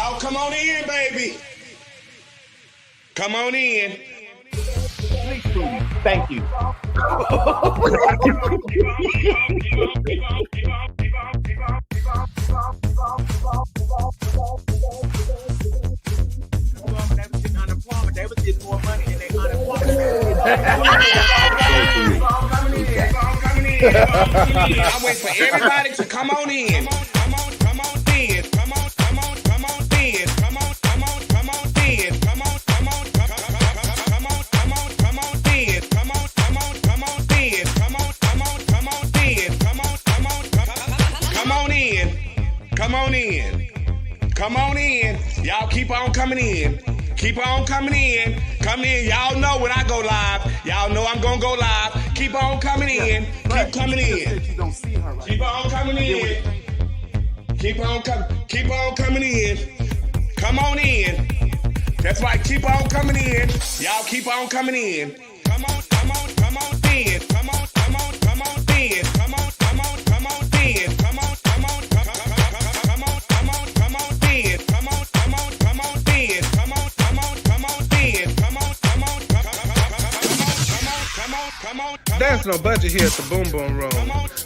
Y'all come on in, baby. Come on in. Please, please. Thank you. They was getting more money than they unemployment. I wait for everybody to come on in. Come on in. Come on in. Come on in. Come on in. Come on in. Y'all keep on coming in. Keep on coming in. Come in. Y'all know when I go live. Y'all know I'm gonna go live. Keep on coming in. Keep coming in. Keep on coming in. Keep on coming in. Come on in. That's right. Keep on coming in. Y'all keep on coming in. Come on in. Come on in. Come on in. Come on in. Come on in. Come on in. Come on There's no budget here at the Boom Boom Room.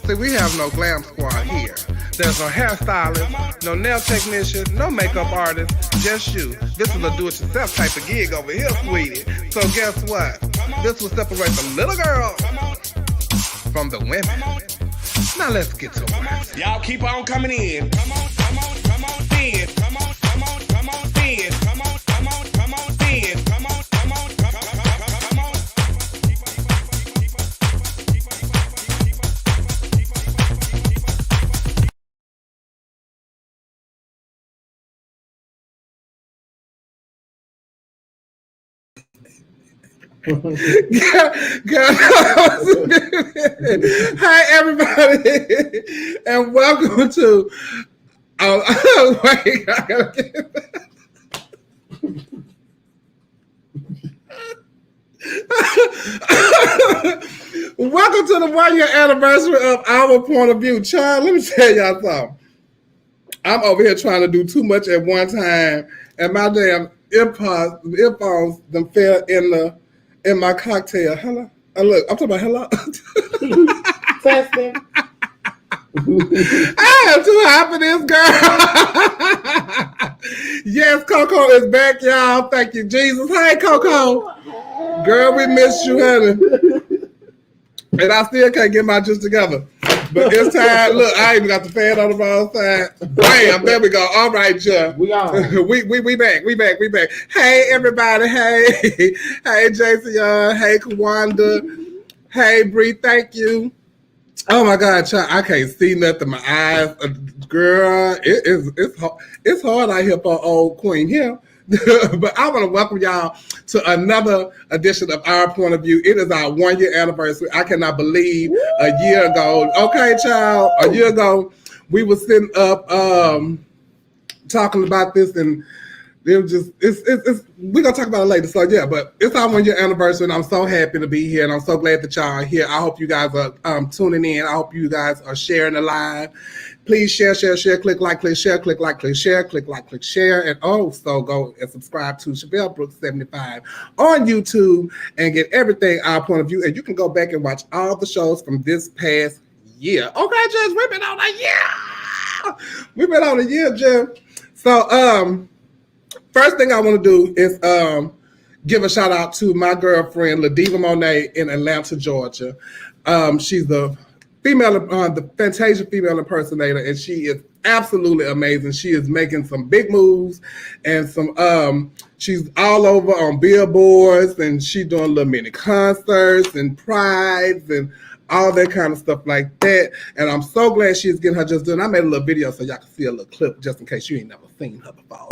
See, we have no glam squad here. There's no hairstylist, no nail technician, no makeup artist, just you. This is a do-it-yourself type of gig over here, sweetie. So guess what? This will separate the little girl from the women. Now let's get to it. Y'all keep on coming in. Come on in. Come on in. Come on in. Come on in. Come on in. Hi everybody, and welcome to. Wait, I gotta get that. Welcome to the 1 year anniversary of Our Point of View. Child, let me tell y'all something. I'm over here trying to do too much at one time, and my damn earphones them fell in my cocktail. Hello? Look, I'm talking about hello. Testing. I am too hot for this, girl. Yes, Coco is back, y'all. Thank you, Jesus. Hey, Coco. Girl, we missed you, honey. And I still can't get my juice together. But it's time. Look, I even got the fan on the wrong side. Bam, there we go. All right, Jeff. We on. we back. We back. Hey, everybody. Hey. Hey, Jason Young. Hey, Kawanda. Hey, Bree. Thank you. Oh, my God, child. I can't see nothing. My eyes. Girl, it's hard out here for old Queen here. But I want to welcome y'all to another edition of Our Point of View. It is our 1 year anniversary. I cannot believe a year ago. Okay, child. A year ago, we were sitting up talking about this, and it was just we're gonna talk about it later. So yeah, but it's our 1 year anniversary, and I'm so happy to be here, and I'm so glad that y'all are here. I hope you guys are tuning in. I hope you guys are sharing the live. Please share, click like, click share, click like, click share, click like, click share, and also go and subscribe to Chevelle Brooks 75 on YouTube and get everything Our Point of View. And you can go back and watch all the shows from this past year. Okay, Jess, we've been on a year. Jess. So, first thing I want to do is give a shout out to my girlfriend, Ladiva Monet in Atlanta, Georgia. She's the Fantasia female impersonator, and she is absolutely amazing. She is making some big moves, and she's all over on billboards, and she's doing little mini concerts and prides and all that kind of stuff like that. And I'm so glad she's getting her just done. I made a little video so y'all can see a little clip just in case you ain't never seen her before.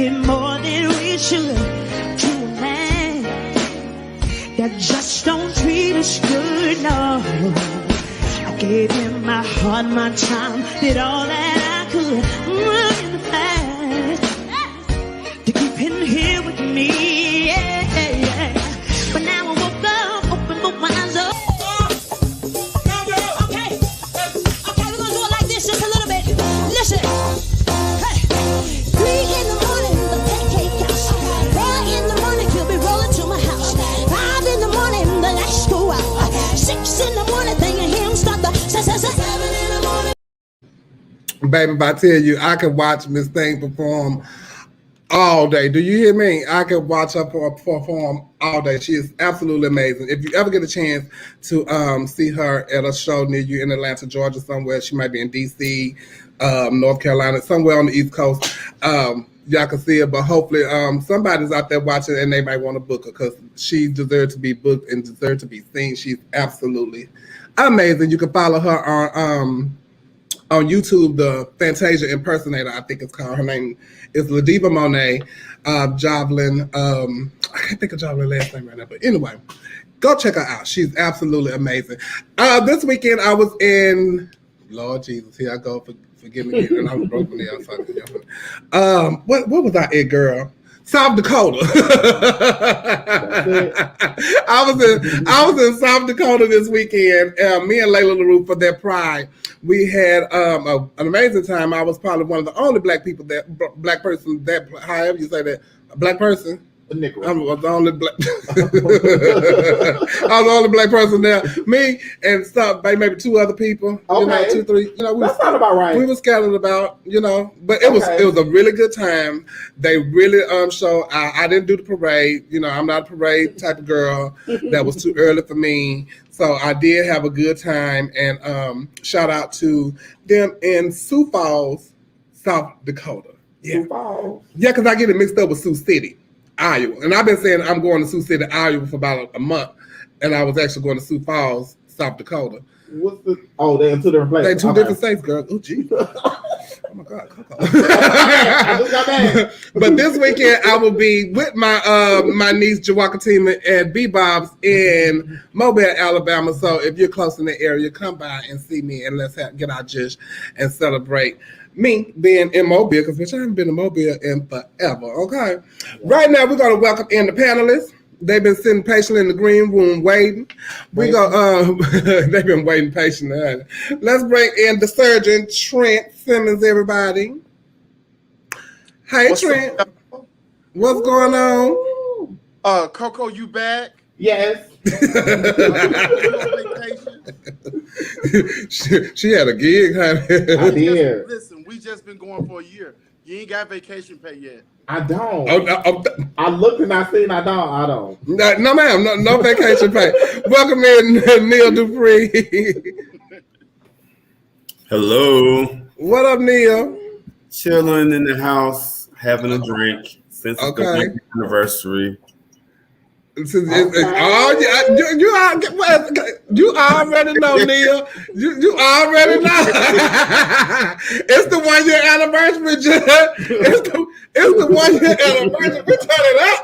give more than we should to a man that just don't treat us good, no. I gave him my heart, my time, did all that I could in the past to keep him here with me, yeah. But now I woke up, open both my eyes up. Okay, we're gonna do it like this just a little bit. Listen. Hey. 3 in the morning, the pancake house. 4 in the morning, he'll be rolling to my house. 5 in the morning, the lights go out. 6 in the morning, then you hear him start the 7 in the morning. Baby, if I tell you, I can watch Miss Thing perform all day. Do you hear me? I can watch her perform all day. She is absolutely amazing. If you ever get a chance to see her at a show near you in Atlanta, Georgia, somewhere, she might be in D.C., North Carolina, somewhere on the East Coast. Y'all can see her, but hopefully somebody's out there watching and they might want to book her because she deserves to be booked and deserves to be seen. She's absolutely amazing. You can follow her on YouTube, the Fantasia Impersonator, I think it's called. Her name is Ladiva Monet, Jovelyn. I can't think of Jovelyn's last name right now, but anyway, go check her out. She's absolutely amazing. This weekend I was in, Lord Jesus, here I go, forgive me, and I was broken the outside. What was I in, girl? South Dakota. I was in South Dakota this weekend. Me and Layla LaRue for their Pride. We had an amazing time. I was probably one of the only black person that, however you say that, a black person. I was the only black. I was the only black person there. Me and maybe 2 other people. Okay. 2, 3. That's not about right. We were scattered about, but it was a really good time. They really show. I didn't do the parade. I'm not a parade type of girl. That was too early for me. So I did have a good time, and shout out to them in Sioux Falls, South Dakota. Yeah. Sioux Falls. Yeah, because I get it mixed up with Sioux City, Iowa. And I've been saying I'm going to Sioux City, Iowa for about a month, and I was actually going to Sioux Falls, South Dakota. They're in 2 different places. They're 2 different states, girl. Oh, geez. Oh my God, Coco. But this weekend I will be with my niece Jawakatima and B-Bobs in Mobile, Alabama. So if you're close in the area, come by and see me, and let's get our juice and celebrate me being in Mobile, because I haven't been in Mobile in forever. Okay, right now we're gonna welcome in the panelists. They've been sitting patiently in the green room waiting. They've been waiting patiently. Let's bring in the surgeon, Trent Simmons, everybody. Hey, what's Trent. Up? What's going on? Coco, you back? Yes. she had a gig, honey. I did. Listen, we just been going for a year. You ain't got vacation pay yet. I don't. I looked and I seen I don't. No, ma'am. No vacation pay. Welcome in, Neil Dupree. Hello. What up, Neil? Chilling in the house, having a drink since it's the anniversary. You already know, Neil. You already know. It's the 1 year anniversary, It's the 1 year anniversary. We turn it up.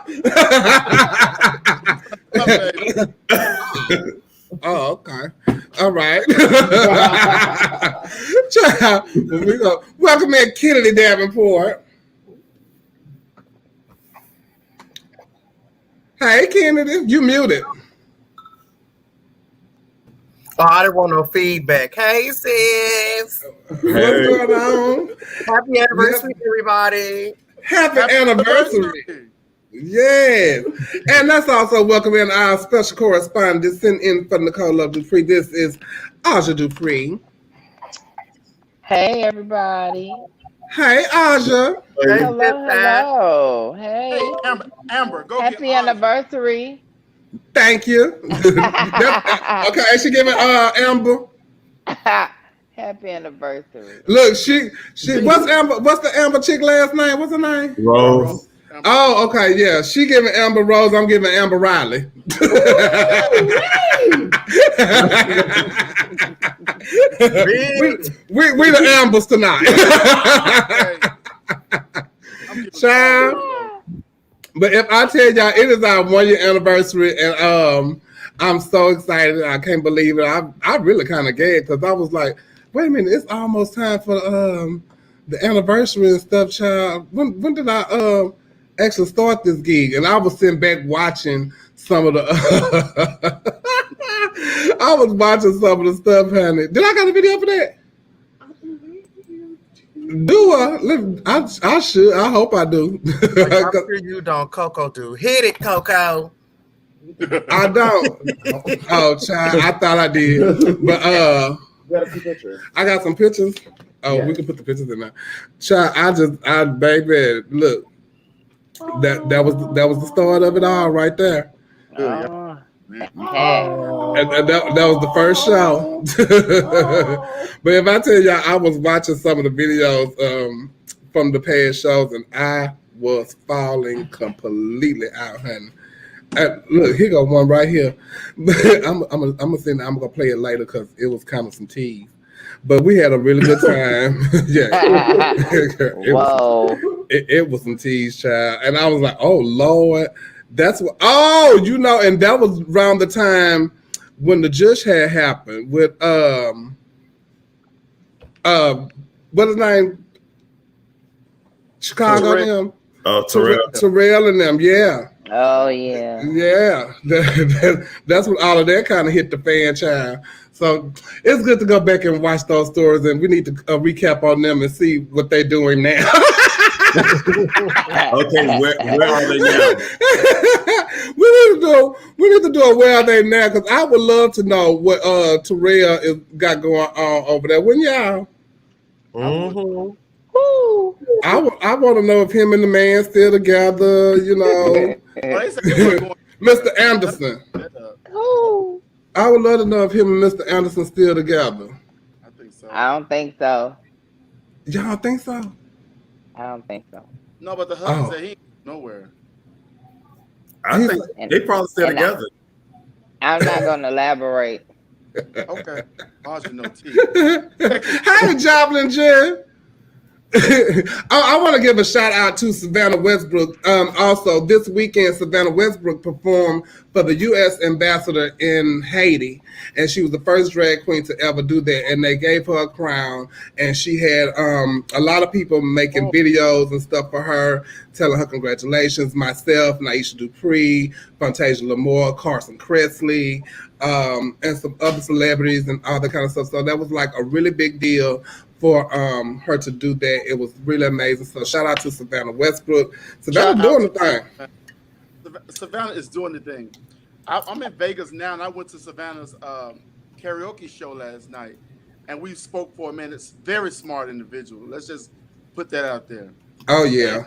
Oh, okay. All right. We go. Welcome in Kennedy Davenport. Hey, Kennedy, you muted. Oh, I didn't want no feedback. Hey, sis. What's going on? Happy anniversary, everybody. Happy anniversary. Yes. And let's also welcome in our special correspondent sitting in for Necole Luv Dupree. This is Aja Dupree. Hey, everybody. Hey, Aja. Hello. Hey. Amber, go Happy anniversary. Thank you. Okay, she giving Amber. Happy anniversary. Look, she what's the Amber chick last name? What's her name? Rose. Oh, okay, yeah. She giving Amber Rose, I'm giving Amber Riley. we the Ambers tonight. Child. But if I tell y'all, it is our 1 year anniversary, and I'm so excited. I can't believe it. I really kind of gagged because I was like, wait a minute, it's almost time for the anniversary and stuff, child. When did I actually start this gig? And I was sitting back watching some of the I was watching some of the stuff, honey. Did I got a video for that? Do I should. I hope I do. I'm sure you don't. Coco do. Hit it, Coco. I don't. Oh, child, I thought I did. But I got some pictures. Oh, yeah. We can put the pictures in there. Child, baby, look. That was the start of it all right there. And that was the first show. But if I tell y'all, I was watching some of the videos from the past shows, and I was falling completely out, honey. Look, here go one right here. I'm gonna play it later because it was kind of some tease. But we had a really good time. Yeah. It was some tease, child. And I was like, oh Lord. That's what. Oh, and that was around the time when the Jush had happened with what's his name? Chicago and them. Oh, Terrell and them. Yeah. Oh yeah. Yeah. That's when all of that kind of hit the fan, child. So it's good to go back and watch those stories, and we need to recap on them and see what they're doing now. Okay, where are they now? We need to do a where are they now, because I would love to know what Terrell is got going on over there. Wouldn't y'all? Mm-hmm. I want to know if him and the man still together. Mr. Anderson. I would love to know if him and Mr. Anderson still together. I think so. I don't think so. Y'all think so? I don't think so. No, but the husband said he ain't nowhere. I think they probably still together. I'm not going to elaborate. Okay. No tea. Hey, Joplin Jen. I want to give a shout out to Savannah Westbrook. Also, this weekend, Savannah Westbrook performed for the U.S. ambassador in Haiti, and she was the first drag queen to ever do that. And they gave her a crown, and she had a lot of people making videos and stuff for her, telling her congratulations. Myself, Naisha Dupree, Fantasia Lamore, Carson Kressley, and some other celebrities and all that kind of stuff. So that was like a really big deal for her to do that. It was really amazing. So shout out to Savannah Westbrook. Savannah doing the thing. Savannah is doing the thing. I'm in Vegas now, and I went to Savannah's karaoke show last night, and we spoke for a minute. Very smart individual. Let's just put that out there. Oh yeah.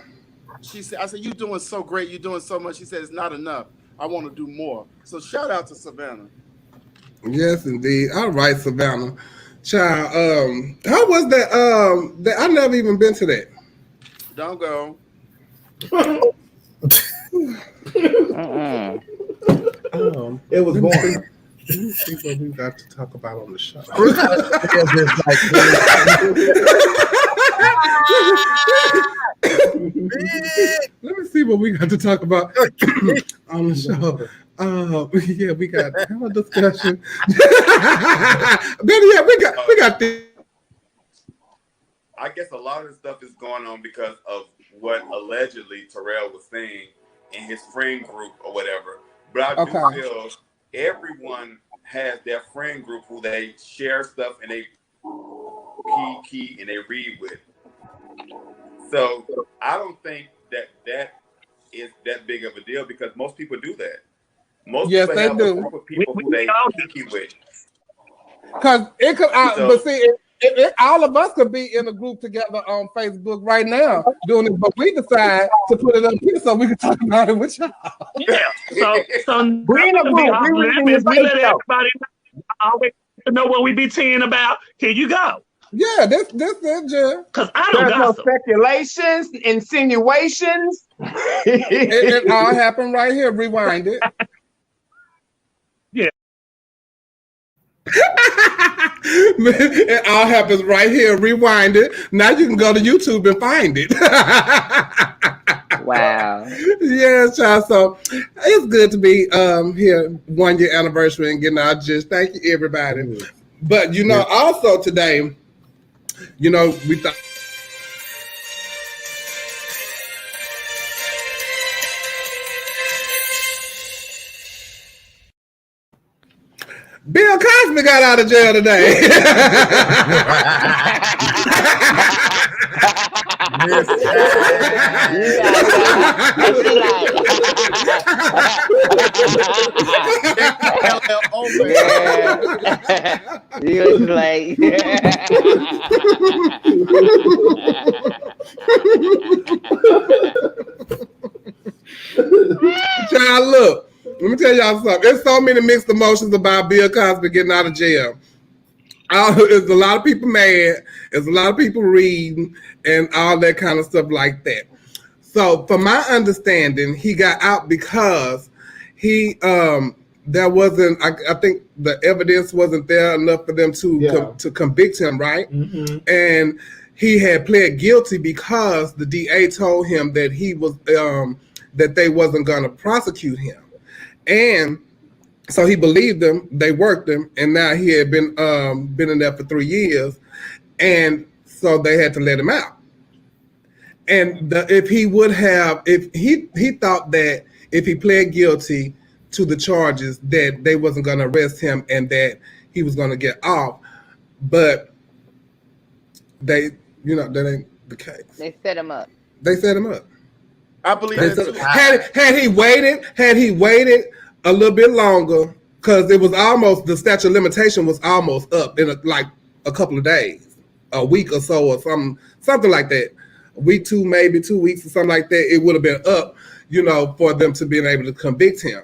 And she said, "I said you're doing so great. You're doing so much." She said, "It's not enough. I want to do more." So shout out to Savannah. Yes, indeed. All right, Savannah. Child, how was that? I never even been to that. Don't go. It was boring. See what we got to talk about on the show. Let me see what we got to talk about on the show. Yeah, we got a discussion. Then yeah, we got this. I guess a lot of this stuff is going on because of what allegedly Terrell was saying in his friend group or whatever. But I do feel everyone has their friend group who they share stuff and they key and they read with. So I don't think that is that big of a deal because most people do that. Most people have a group of people who they key with. Because it could, but see, all of us could be in a group together on Facebook right now doing it, but we decide to put it up here so we can talk about it with y'all. Yeah. So we in a group. We let everybody know what we be teeing about. Here you go. Yeah, this is Jim. Because I don't know. Speculations, insinuations. It all happened right here. Rewind it. Yeah. It all happens right here. Rewind it. Now you can go to YouTube and find it. Wow. Yes, child. So it's good to be here 1 year anniversary and getting our gist. Thank you, everybody. But also today, we thought. Bill Cosby got out of jail today. You was like, Child, look. Let me tell y'all something. There's so many mixed emotions about Bill Cosby getting out of jail. There's a lot of people mad. There's a lot of people reading and all that kind of stuff like that. So, from my understanding, he got out because he there wasn't. I think the evidence wasn't there enough for them to convict him, right? Mm-hmm. And he had pled guilty because the DA told him that he was that they wasn't going to prosecute him. And so he believed them, they worked him, and now he had been in there for 3 years, and so they had to let him out. And if he thought that if he pled guilty to the charges that they wasn't going to arrest him and that he was going to get off, but that ain't the case. They set him up. I believe that had he waited a little bit longer, because it was almost, the statute of limitation was almost up in a couple of days, a week or so, or something like that. A week, maybe 2 weeks or something like that. It would have been up, for them to be able to convict him.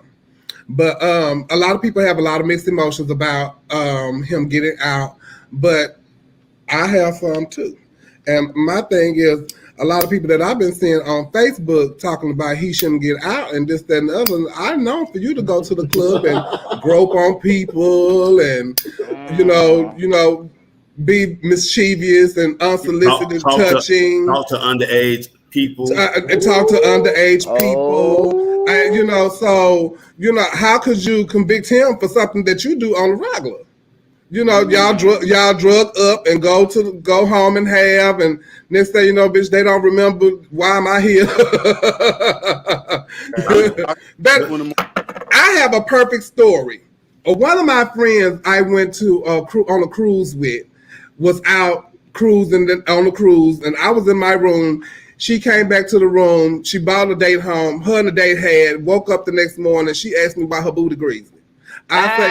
But a lot of people have a lot of mixed emotions about him getting out, but I have some too. And my thing is, a lot of people that I've been seeing on Facebook talking about he shouldn't get out and this, that, and the other. I know for you to go to the club and grope on people and, be mischievous and unsolicited touching. Talk to underage people. And talk to underage people. And, how could you convict him for something that you do on the regular? Y'all drug up and go home and have, and next thing you know, bitch, they don't remember why am I here. I have a perfect story. One of my friends I went to on a cruise with was out cruising on the cruise, and I was in my room. She came back to the room. She bought a date home. Her and the date had woke up the next morning. She asked me about her booty grease. I say,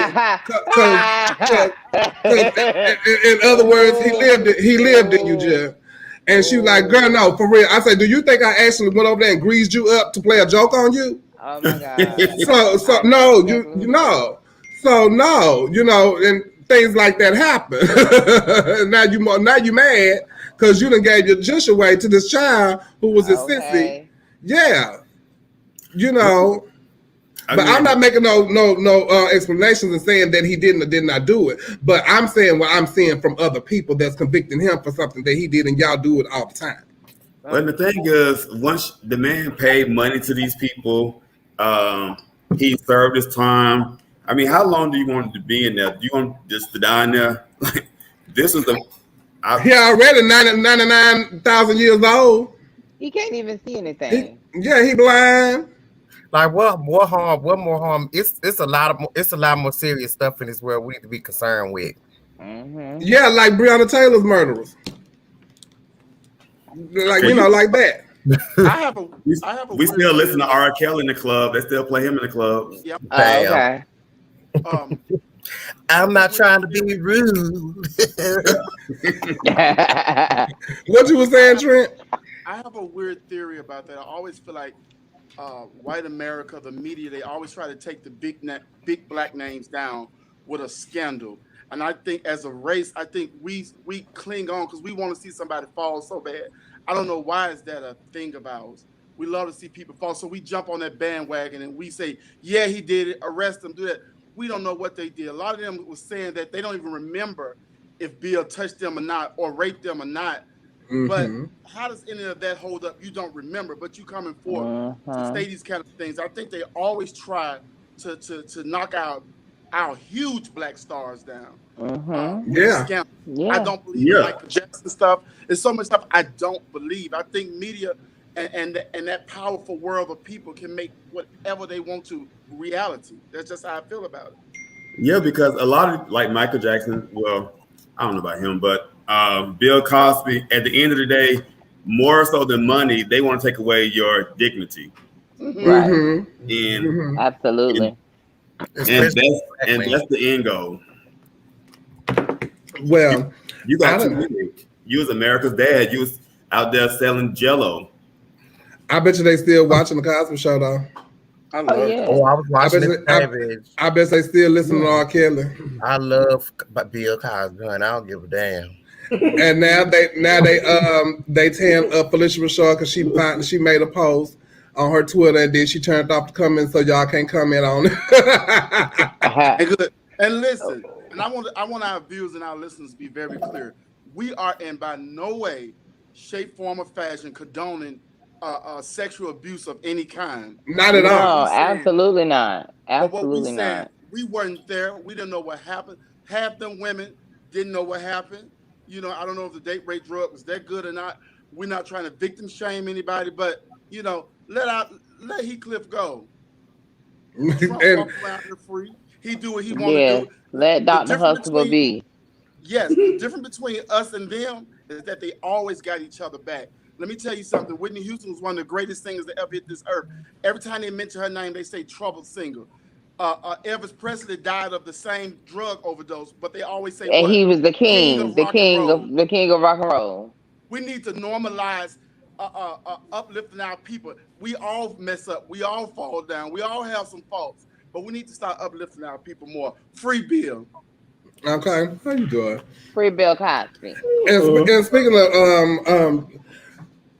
in other words, he lived in you, Jeff. And she was like, girl, no, for real. I said, do you think I actually went over there and greased you up to play a joke on you? Oh my God. And things like that happen. now you mad because you done gave your dish away to this child who was a sissy. Yeah. But I'm not making no explanations and saying that he didn't or did not do it. But I'm saying what I'm seeing from other people that's convicting him for something that he did, and y'all do it all the time. Well, the thing is, once the man paid money to these people, he served his time. I mean, how long do you want to be in there? Do you want just to die in there? This is he already 99,000 years old. He can't even see anything. He blind. Like what more harm? It's a lot more serious stuff in this world we need to be concerned with. Mm-hmm. Yeah, like Breonna Taylor's murderers. Like like that. We still listen to R. Kelly in the club. They still play him in the club. Yep. Okay. I'm not trying to be rude. What you were saying, Trent? I have a weird theory about that. I always feel like white America, the media, they always try to take the big black names down with a scandal. And I think as a race, I think we cling on because we want to see somebody fall so bad. I don't know why is that a thing of ours. We love to see people fall, so we jump on that bandwagon and we say, yeah, he did it, arrest him, do that. we don't know what they did. A lot of them was saying that they don't even remember if Bill touched them or not, or raped them or not. But how does any of that hold up? You don't remember, but you coming forward to say these kind of things. I think they always try to knock out our huge black stars down. Yeah. I don't believe in Michael Jackson stuff. There's so much stuff I don't believe. I think media and that powerful world of people can make whatever they want to reality. That's just how I feel about it. Yeah, because a lot of like Michael Jackson, well, I don't know about him, but Bill Cosby, at the end of the day, more so than money, they want to take away your dignity. Right. And absolutely. And that's the end goal. Well, you got too many. You was America's dad. You was out there selling Jello. I bet you they still watching the Cosby Show though. I love it. Oh, I was watching it. I bet they still listen to R. Kelly. I love Bill Cosby, and I don't give a damn. And now they tearing up Felicia Rashad because she made a post on her Twitter and then she turned off the comments so y'all can't comment on it. And listen, and I want our viewers and our listeners to be very clear. We are in by no way, shape, form, or fashion condoning sexual abuse of any kind. Not at all. No, absolutely not. Absolutely not. We weren't there. We didn't know what happened. Half them women didn't know what happened. You know, I don't know if the date rape drug was that good or not. We're not trying to victim shame anybody, but you know, let Heathcliff go. Trump walk around here free. He do what he want to do. Let Dr. Huxtable be. Yes, the difference between us and them is that they always got each other back. Let me tell you something. Whitney Houston was one of the greatest singers that ever hit this earth. Every time they mention her name, they say troubled singer. Elvis Presley died of the same drug overdose, but they always say, and he was the king of rock and roll. We need to normalize uplifting our people. We all mess up. We all fall down. We all have some faults, but we need to start uplifting our people more. Free Bill. Okay, how you doing? Free Bill Cosby. And speaking of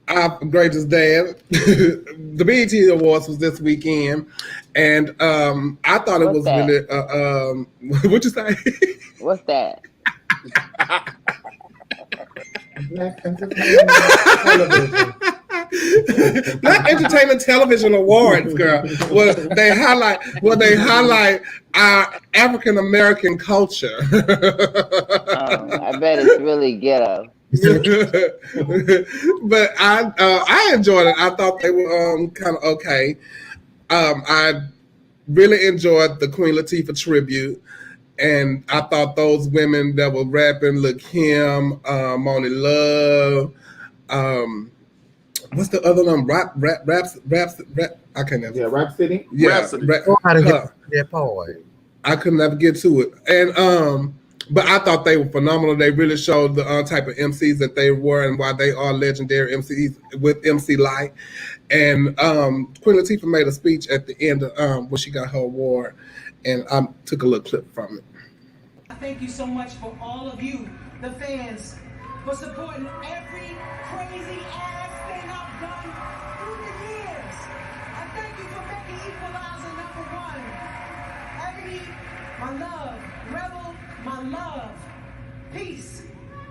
our greatest dad, the BET Awards was this weekend, and I thought it was really. What'd you say? What's that? Not Entertainment Television Awards, girl. They highlight our African American culture. I bet it's really ghetto. But I enjoyed it. I thought they were kind of okay. I really enjoyed the Queen Latifah tribute. And I thought those women that were rapping, Lakim, Moni Love, what's the other one? Rap. I can't never. Yeah, Rap City. Yeah, I could never get to it. And but I thought they were phenomenal. They really showed the type of MCs that they were and why they are legendary MCs with MC Light. And Queen Latifah made a speech at the end of, when she got her award. And I took a little clip from it. Thank you so much for all of you, the fans, for supporting every crazy ass thing I've done through the years. I thank you for making Equalizer #1. Ebony, my love. Rebel, my love. Peace.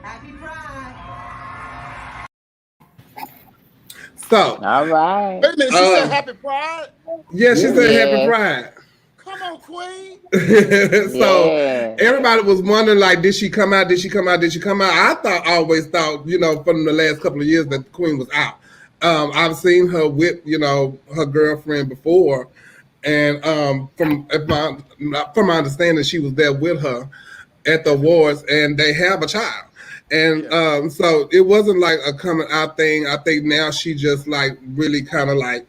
Happy Pride. So, all right. Wait a minute, she said Happy Pride? Yeah, she said Happy Pride. Come on, Queen. So everybody was wondering, like, did she come out? I always thought, you know, from the last couple of years that the Queen was out. I've seen her with, you know, her girlfriend before. And from my understanding, she was there with her at the awards and they have a child. And so it wasn't like a coming out thing. I think now she just like really kind of like,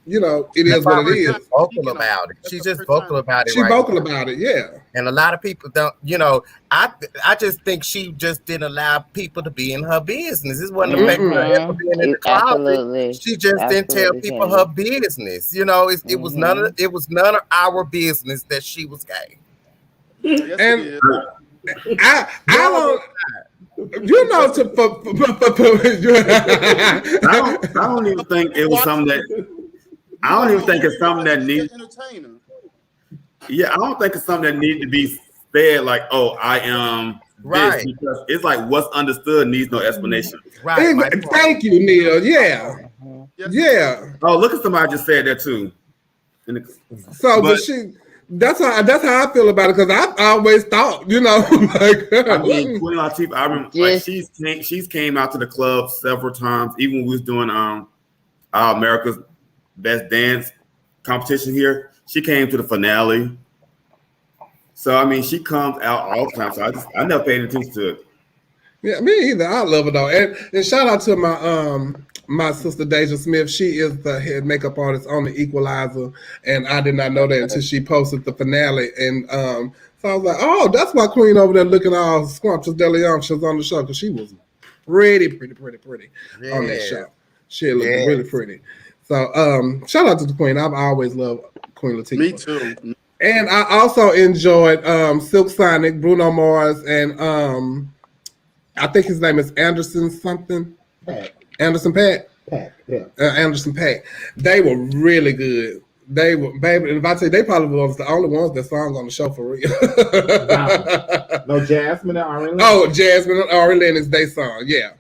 you know, it is what it is. Vocal about it. She's just vocal about it. She's vocal about it, yeah. And a lot of people don't, you know, I just think she just didn't allow people to be in her business. This wasn't affecting her ever being in the closet. She just didn't tell people her business. You know, it was none of our business that she was gay. And I don't. You know, I don't even think it was something that. I don't even think it's something that needs. Yeah, I don't think it's something that needs to be said like, "Oh, I am this," because it's like what's understood needs no explanation. Right. Thank you, Neil. Yeah. Yeah. Oh, look at somebody just said that too. But that's how I feel about it because I've always thought, like I mean, Queen Latifah, I remember like she's came out to the club several times, even when we was doing America's Best Dance competition here. She came to the finale. So I mean, she comes out all the time. So I never paid attention to it. Yeah, me either. I love it though. And shout out to my sister Deja Smith. She is the head makeup artist on The Equalizer, and I did not know that until she posted the finale. And so I was like, oh, that's why Queen over there looking all scrumptious delicious on the show because she was pretty on that show. She looked really pretty. So shout out to the Queen. I've always loved Queen Latifah. Me too. And I also enjoyed Silk Sonic, Bruno Mars, and I think his name is Anderson something. Anderson Paak. Anderson Paak. They were really good. They were, baby. And if I tell you, they probably was the only ones that sung on the show for real. No, Jasmine and Ari Lennox. Oh, Jasmine and Ari Lennox, they sung, yeah.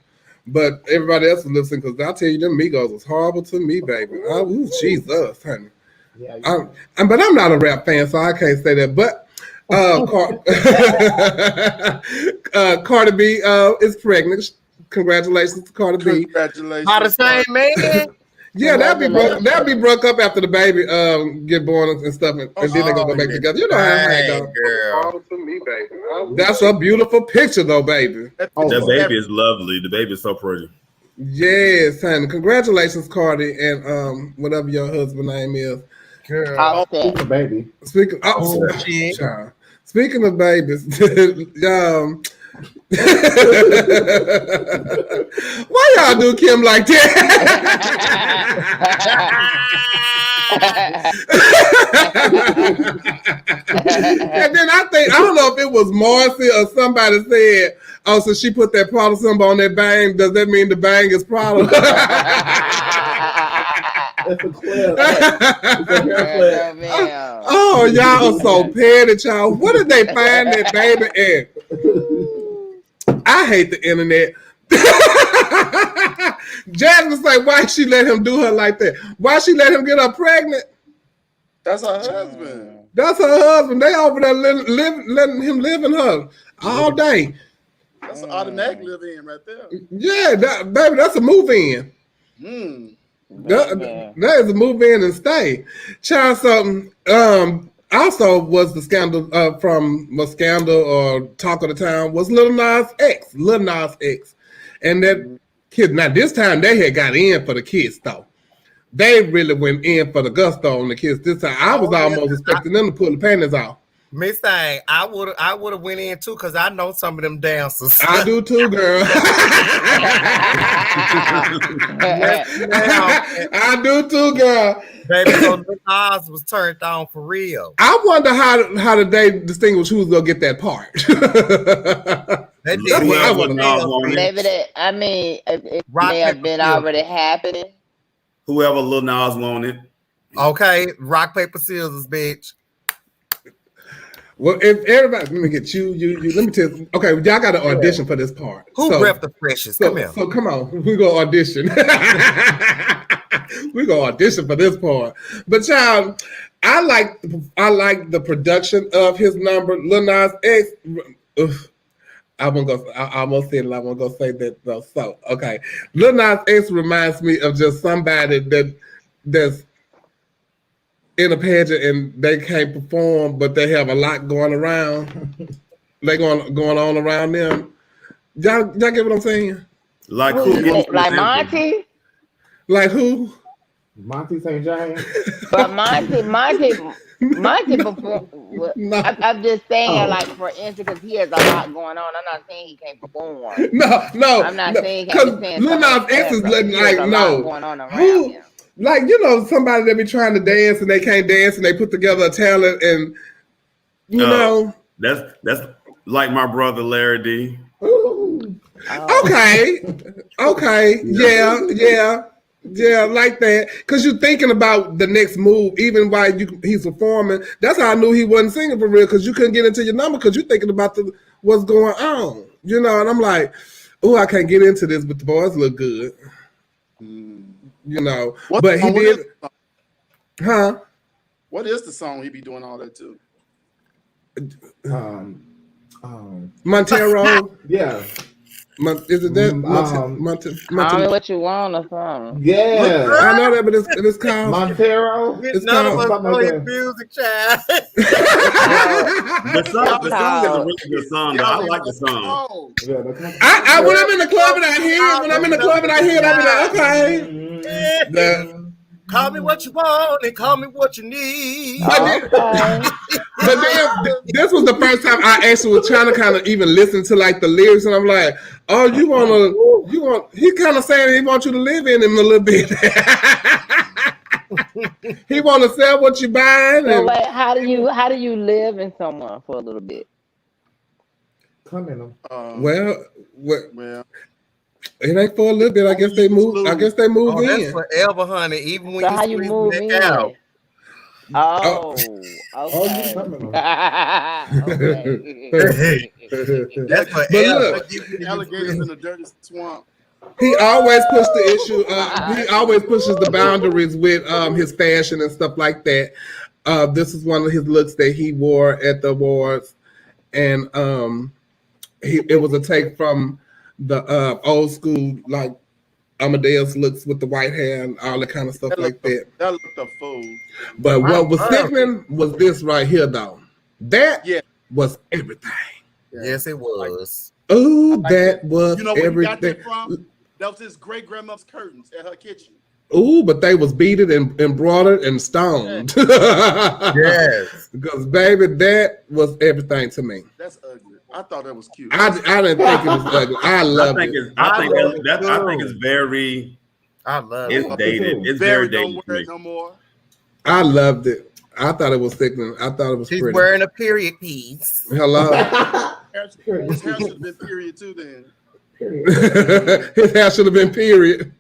But everybody else was listening because I'll tell you, them Migos was horrible to me, baby. Oh, Jesus, honey. Yeah, but I'm not a rap fan, so I can't say that. But Cardi B is pregnant. Congratulations to Cardi B. Congratulations. How the same man? Yeah, that'd be broke up after the baby get born and stuff, and then they're gonna go back together. You know how it goes. Girl. That's a beautiful picture, though, baby. The baby is lovely. The baby is so pretty. Yes, honey. Congratulations, Cardi, and whatever your husband's name is. Girl. Baby. Speaking of babies, why y'all do Kim like that? And then I don't know if it was Marcy or somebody said, oh, so she put that Prada symbol on that bang. Does that mean the bang is Prada? Oh, y'all are so petty, child. What did they find that baby at? I hate the internet. Jasmine say, why she let him do her like that? Why she let him get her pregnant? That's her husband. That's her husband. They over there letting him live in her all day. That's an automatic live in right there. Yeah, baby, that's a move in. That is a move in and stay. Child, something. Also was the scandal from a scandal or talk of the town was Lil Nas X. And that kid, now this time they had got in for the kids though. They really went in for the gusto on the kids this time. I was almost expecting them to pull the panties off. Miss Thing, I would have went in too because I know some of them dancers. I do too, girl. I do too, girl. Baby, so the eyes was turned on for real. I wonder how did they distinguish who's gonna get that part. Maybe that. I mean, it may have been already happening. Whoever Lil Nas wanted. Okay, rock paper scissors, bitch. Well, if everybody, let me get you. Let me tell you. Okay, y'all got to audition for this part. Who breath the freshest? Come here. So come on, we go audition. We go audition for this part. But child, I like the production of his number. Lil Nas X. I won't go. I almost said it. I won't go say that though. So okay, Lil Nas X reminds me of just somebody that's in a pageant and they can't perform, but they have a lot going around. They going on around them. Y'all get what I'm saying? Like who? Like Monty? Like who? Monty St. James. But Monty perform. No. I'm just saying, like for instance, because he has a lot going on. I'm not saying he can't perform. No. I'm not saying he can't perform. Lil Nas X is like no. Going on around who? Him. Like, somebody that be trying to dance and they can't dance and they put together a talent and, you know. That's like my brother, Larry D. Okay. Yeah. Yeah, like that. Because you're thinking about the next move, even while he's performing. That's how I knew he wasn't singing for real, because you couldn't get into your number because you're thinking about what's going on. You know, and I'm like, oh, I can't get into this, but the boys look good. You know. But he did. Huh? What is the song he be doing all that to? Montero. Yeah. Is it that? Tell me what you want or something. Yeah. I know that, but it's called Montero. It's None of called us know his music, child. The song is a really good song, though. I like the song. I when I'm in the club and I hear it, I be like, okay. Call me what you want and call me what you need. But then, this was the first time I actually was trying to kind of even listen to like the lyrics, and I'm like, oh, you want? He kind of saying he wants you to live in him a little bit. He want to sell what you buying. So wait, how do you live in someone for a little bit? Come in them. Well. It ain't for a little bit. I guess they move in. That's forever, honey. Even when how you move in? Out. Oh, okay. That's forever. But look, alligators in the dirty swamp. He always pushed the issue. He always pushes the boundaries with his fashion and stuff like that. This is one of his looks that he wore at the awards, and it was a take from the old school, like Amadeus looks with the white hair and all that kind of stuff like that. That looked a fool. But what was sickening was this right here, though. That was everything. Yes, it was. Oh, that was where everything. Got that from? That was his great grandmother's curtains at her kitchen. Ooh, but they was beaded and embroidered and stoned. Yes. Because, baby, that was everything to me. That's ugly. I thought that was cute. I didn't think it was ugly. I love it. I think it's very. I love it. It's dated. It's very dated. Don't wear it no more. I loved it. I thought it was sickening. I thought it was She's pretty. Wearing a period piece. Hello. His hair should have been period too then. His hair should have been period.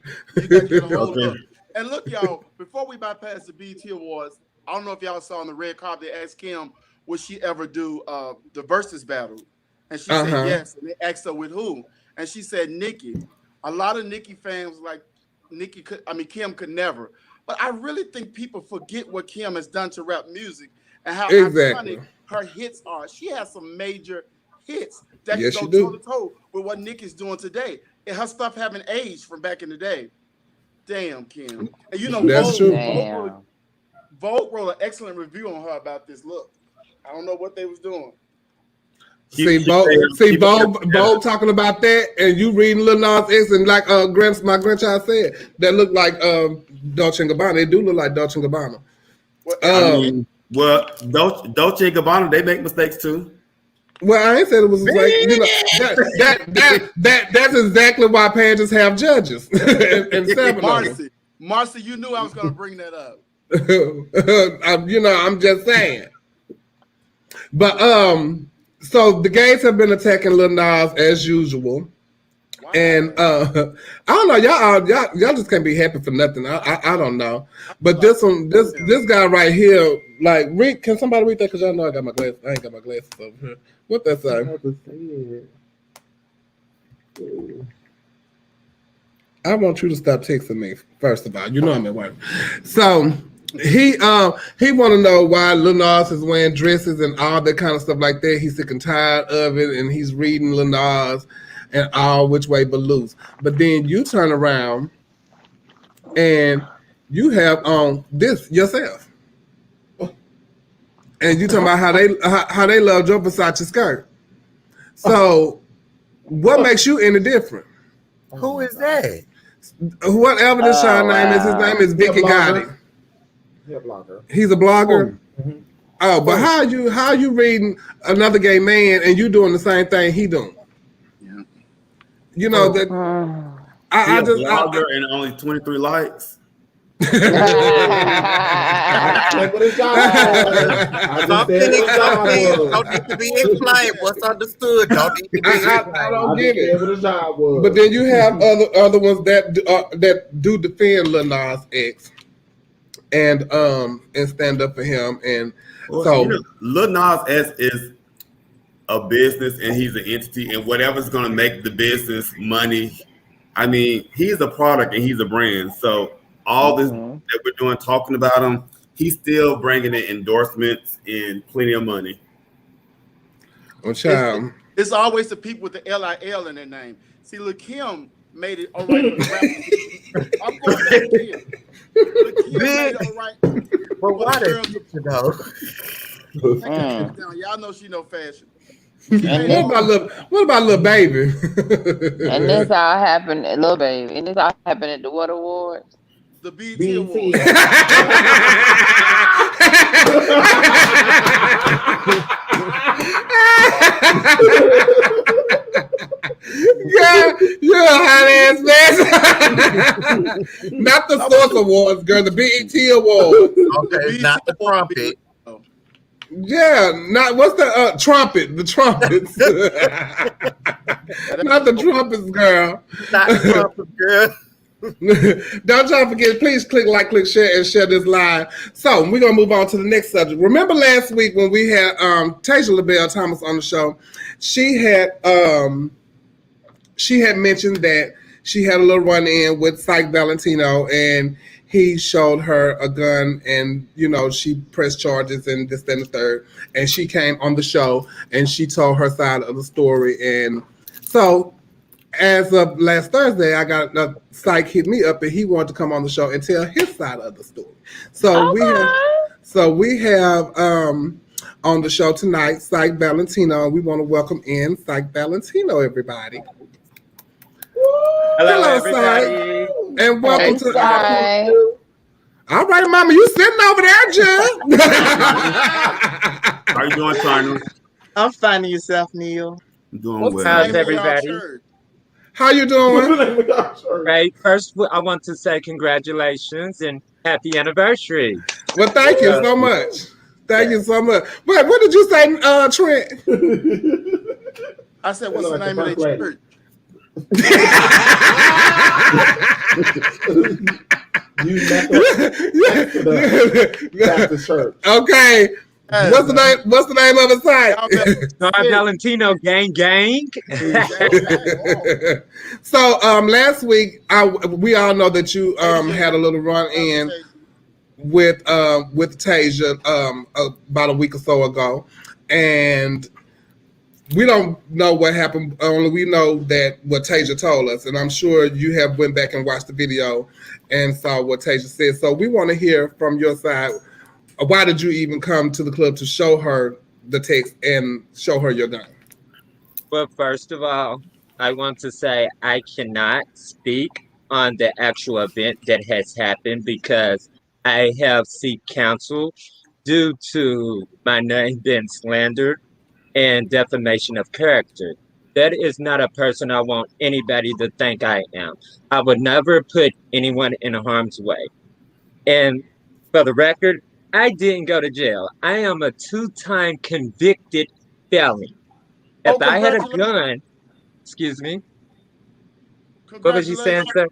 And look, y'all, before we bypass the BET Awards, I don't know if y'all saw on the red carpet, they asked Kim, would she ever do the versus battle? And she said yes. And they asked her with who? And she said Nicki. A lot of Nicki fans like Kim could never. But I really think people forget what Kim has done to rap music and how iconic her hits are. She has some major hits that can go toe to toe with what Nicki's doing today. And her stuff haven't aged from back in the day. Damn, Kim. And you know, Vogue wrote an excellent review on her about this look. I don't know what they was doing. See, Vogue talking about that, and you reading Lil Nas X, and like my grandchild said, that look like Dolce & Gabbana. They do look like Dolce & Gabbana. Well, Dolce & Gabbana, they make mistakes too. Well, I ain't said it was like, you know, that's exactly why pageants have judges. and Marcy, you knew I was going to bring that up. You know, I'm just saying. But so the gays have been attacking Lil Nas as usual. Wow. And I don't know, y'all just can't be happy for nothing. I don't know. But this guy right here, like, can somebody read that? Because y'all know I got my glasses. I ain't got my glasses over here. What that say? I want you to stop texting me, first of all. You know I'm at work. So he want to know why Lil Nas is wearing dresses and all that kind of stuff like that. He's sick and tired of it, and he's reading Lil Nas and all which way but loose. But then you turn around and you have on this yourself. And you talking about how they love your Versace skirt. So what makes you any different? Who is that? Whatever this name is, his name is Vicky Gotti. He's a blogger. He's a blogger? But how you reading another gay man and you doing the same thing he doing? Yeah. You know that blogger and only 23 likes. Don't need to be explained. What's understood don't need to be explained. I don't get it. But then you have other ones that do defend Lil Nas X and stand up for him. And Lil Nas X is a business and he's an entity, and whatever's going to make the business money. I mean, he's a product and he's a brand. So all this that we're doing, talking about him, he's still bringing in endorsements and plenty of money. It's always the people with the LIL in their name. See, Lil' Kim made it all right. I'm going back to Kim. Lil' Kim made it all right. But why did you know? Y'all know she know fashion. What about Lil Baby? And this all happened, Lil Baby. And this all happened at the what awards? The BET Awards. Girl, you're a hot ass man. Not the Source Awards, girl. The BET Awards. Okay, not the trumpet. Yeah, not what's the trumpet? The trumpets. Not the trumpets, girl. Not the trumpets, girl. Don't y'all forget, please click like, click share, and share this live. So we're gonna move on to the next subject. Remember last week when we had Tasia LaBelle Thomas on the show, she had mentioned that she had a little run-in with Psych Valentino, and he showed her a gun, and she pressed charges and this, that, and the third. And she came on the show and she told her side of the story. And so as of last Thursday, I got Psych hit me up and he wanted to come on the show and tell his side of the story. So we have on the show tonight, Psych Valentino. We want to welcome in Psych Valentino, everybody. Hello everybody. Psych. And welcome to Psych. All right, Mama, you sitting over there, Jill. How you doing, China? I'm finding yourself, Neil. I'm doing well. How's everybody? How you doing? Great. First, I want to say congratulations and happy anniversary. Well, thank you so much. Thank you so much. Wait, what did you say, Trent? I said, what's the name of the church? The church. Okay. What's the name of the site? Valentino Gang. So last week we all know that you had a little run in with Tasia about a week or so ago, and we don't know what happened. Only we know that what Tasia told us, and I'm sure you have went back and watched the video and saw what Tasia said. So we want to hear from your side. Why did you even come to the club to show her the text and show her your gun? Well, first of all, I want to say I cannot speak on the actual event that has happened because I have sought counsel due to my name being slandered and defamation of character. That is not a person I want anybody to think I am. I would never put anyone in harm's way. And for the record, I didn't go to jail. I am a 2-time convicted felon. If I had a gun, excuse me. What was you saying, sir?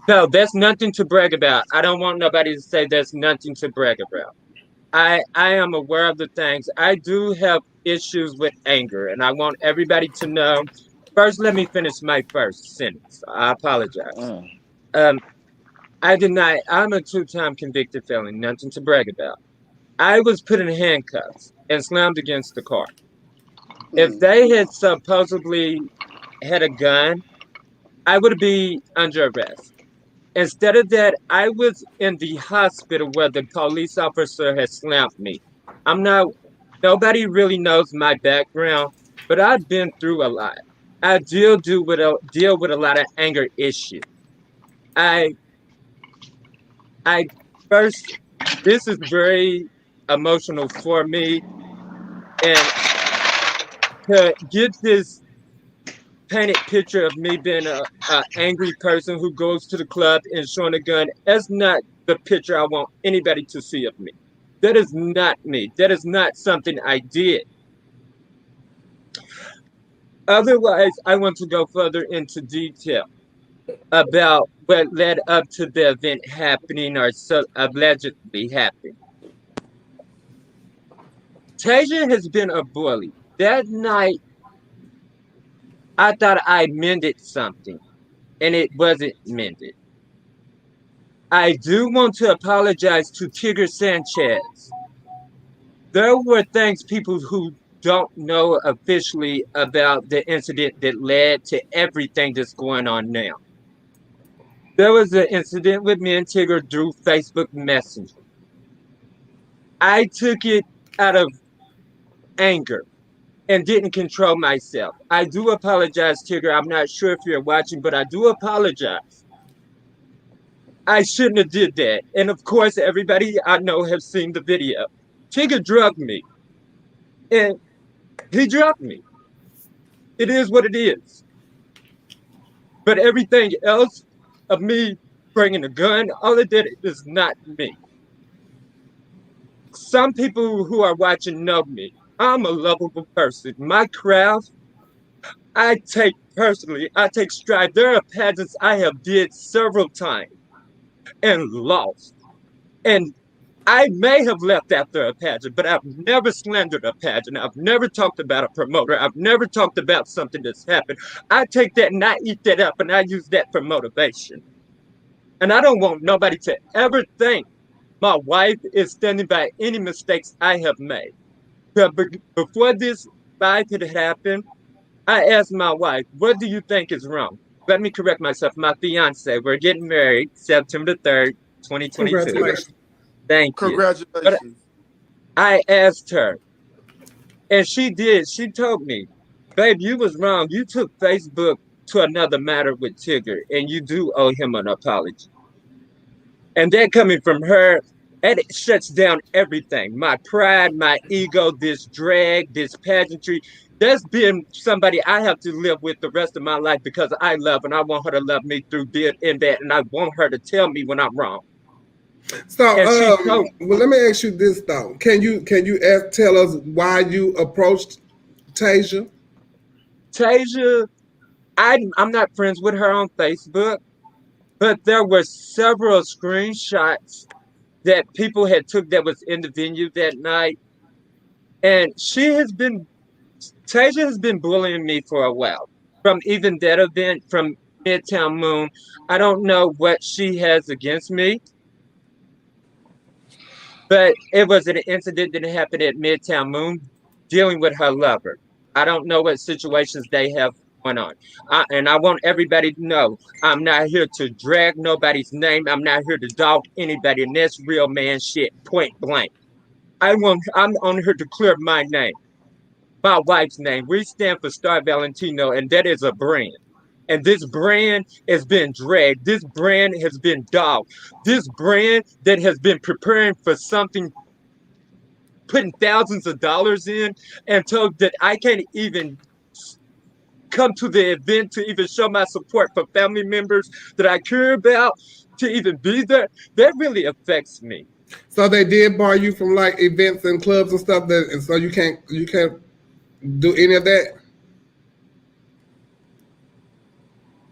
No, there's nothing to brag about. I don't want nobody to say there's nothing to brag about. I am aware of the things. I do have issues with anger, and I want everybody to know. First, let me finish my first sentence. I apologize. I'm a 2-time convicted felon, nothing to brag about. I was put in handcuffs and slammed against the car. If they had supposedly had a gun, I would be under arrest. Instead of that, I was in the hospital where the police officer had slammed me. Nobody really knows my background, but I've been through a lot. I deal with a lot of anger issues. First, this is very emotional for me, and to get this painted picture of me being an angry person who goes to the club and showing a gun, that's not the picture I want anybody to see of me. That is not me. That is not something I did. Otherwise, I want to go further into detail about what led up to the event happening or so allegedly happened. Tasia has been a bully. That night, I thought I mended something, and it wasn't mended. I do want to apologize to Tigger Sanchez. There were things people who don't know officially about the incident that led to everything that's going on now. There was an incident with me and Tigger through Facebook Messenger. I took it out of anger and didn't control myself. I do apologize, Tigger. I'm not sure if you're watching, but I do apologize. I shouldn't have did that. And of course, everybody I know have seen the video. Tigger drugged me. And he drugged me. It is what it is. But everything else of me bringing a gun, all of that is not me. Some people who are watching know me. I'm a lovable person. My craft, I take personally, I take stride. There are pageants I have did several times and lost. And I may have left after a pageant, but I've never slandered a pageant. I've never talked about a promoter. I've never talked about something that's happened. I take that and I eat that up and I use that for motivation. And I don't want nobody to ever think my wife is standing by any mistakes I have made. But before this fight had happened, I asked my wife, what do you think is wrong? Let me correct myself. My fiance, we're getting married September 3rd, 2022. Congratulations. Thank you. Congratulations. But I asked her, and she did. She told me, babe, you was wrong. You took Facebook to another matter with Tigger, and you do owe him an apology. And that coming from her, and it shuts down everything. My pride, my ego, this drag, this pageantry. There's been somebody I have to live with the rest of my life because I love and I want her to love me through this and that, and I want her to tell me when I'm wrong. So, well, let me ask you this though: Can you tell us why you approached Tasia? Tasia, I'm not friends with her on Facebook, but there were several screenshots that people had took that was in the venue that night, and Tasia has been bullying me for a while. From even that event, from Midtown Moon, I don't know what she has against me. But it was an incident that happened at Midtown Moon dealing with her lover. I don't know what situations they have going on. And I want everybody to know I'm not here to drag nobody's name. I'm not here to dog anybody. And that's real man shit, point blank. I'm on here to clear my name, my wife's name. We stand for Star Valentino, and that is a brand. And this brand has been dragged. This brand has been dogged. This brand that has been preparing for something, putting thousands of dollars in, and told that I can't even come to the event to even show my support for family members that I care about, to even be there, that really affects me. So they did bar you from like events and clubs and stuff, and so you can't do any of that?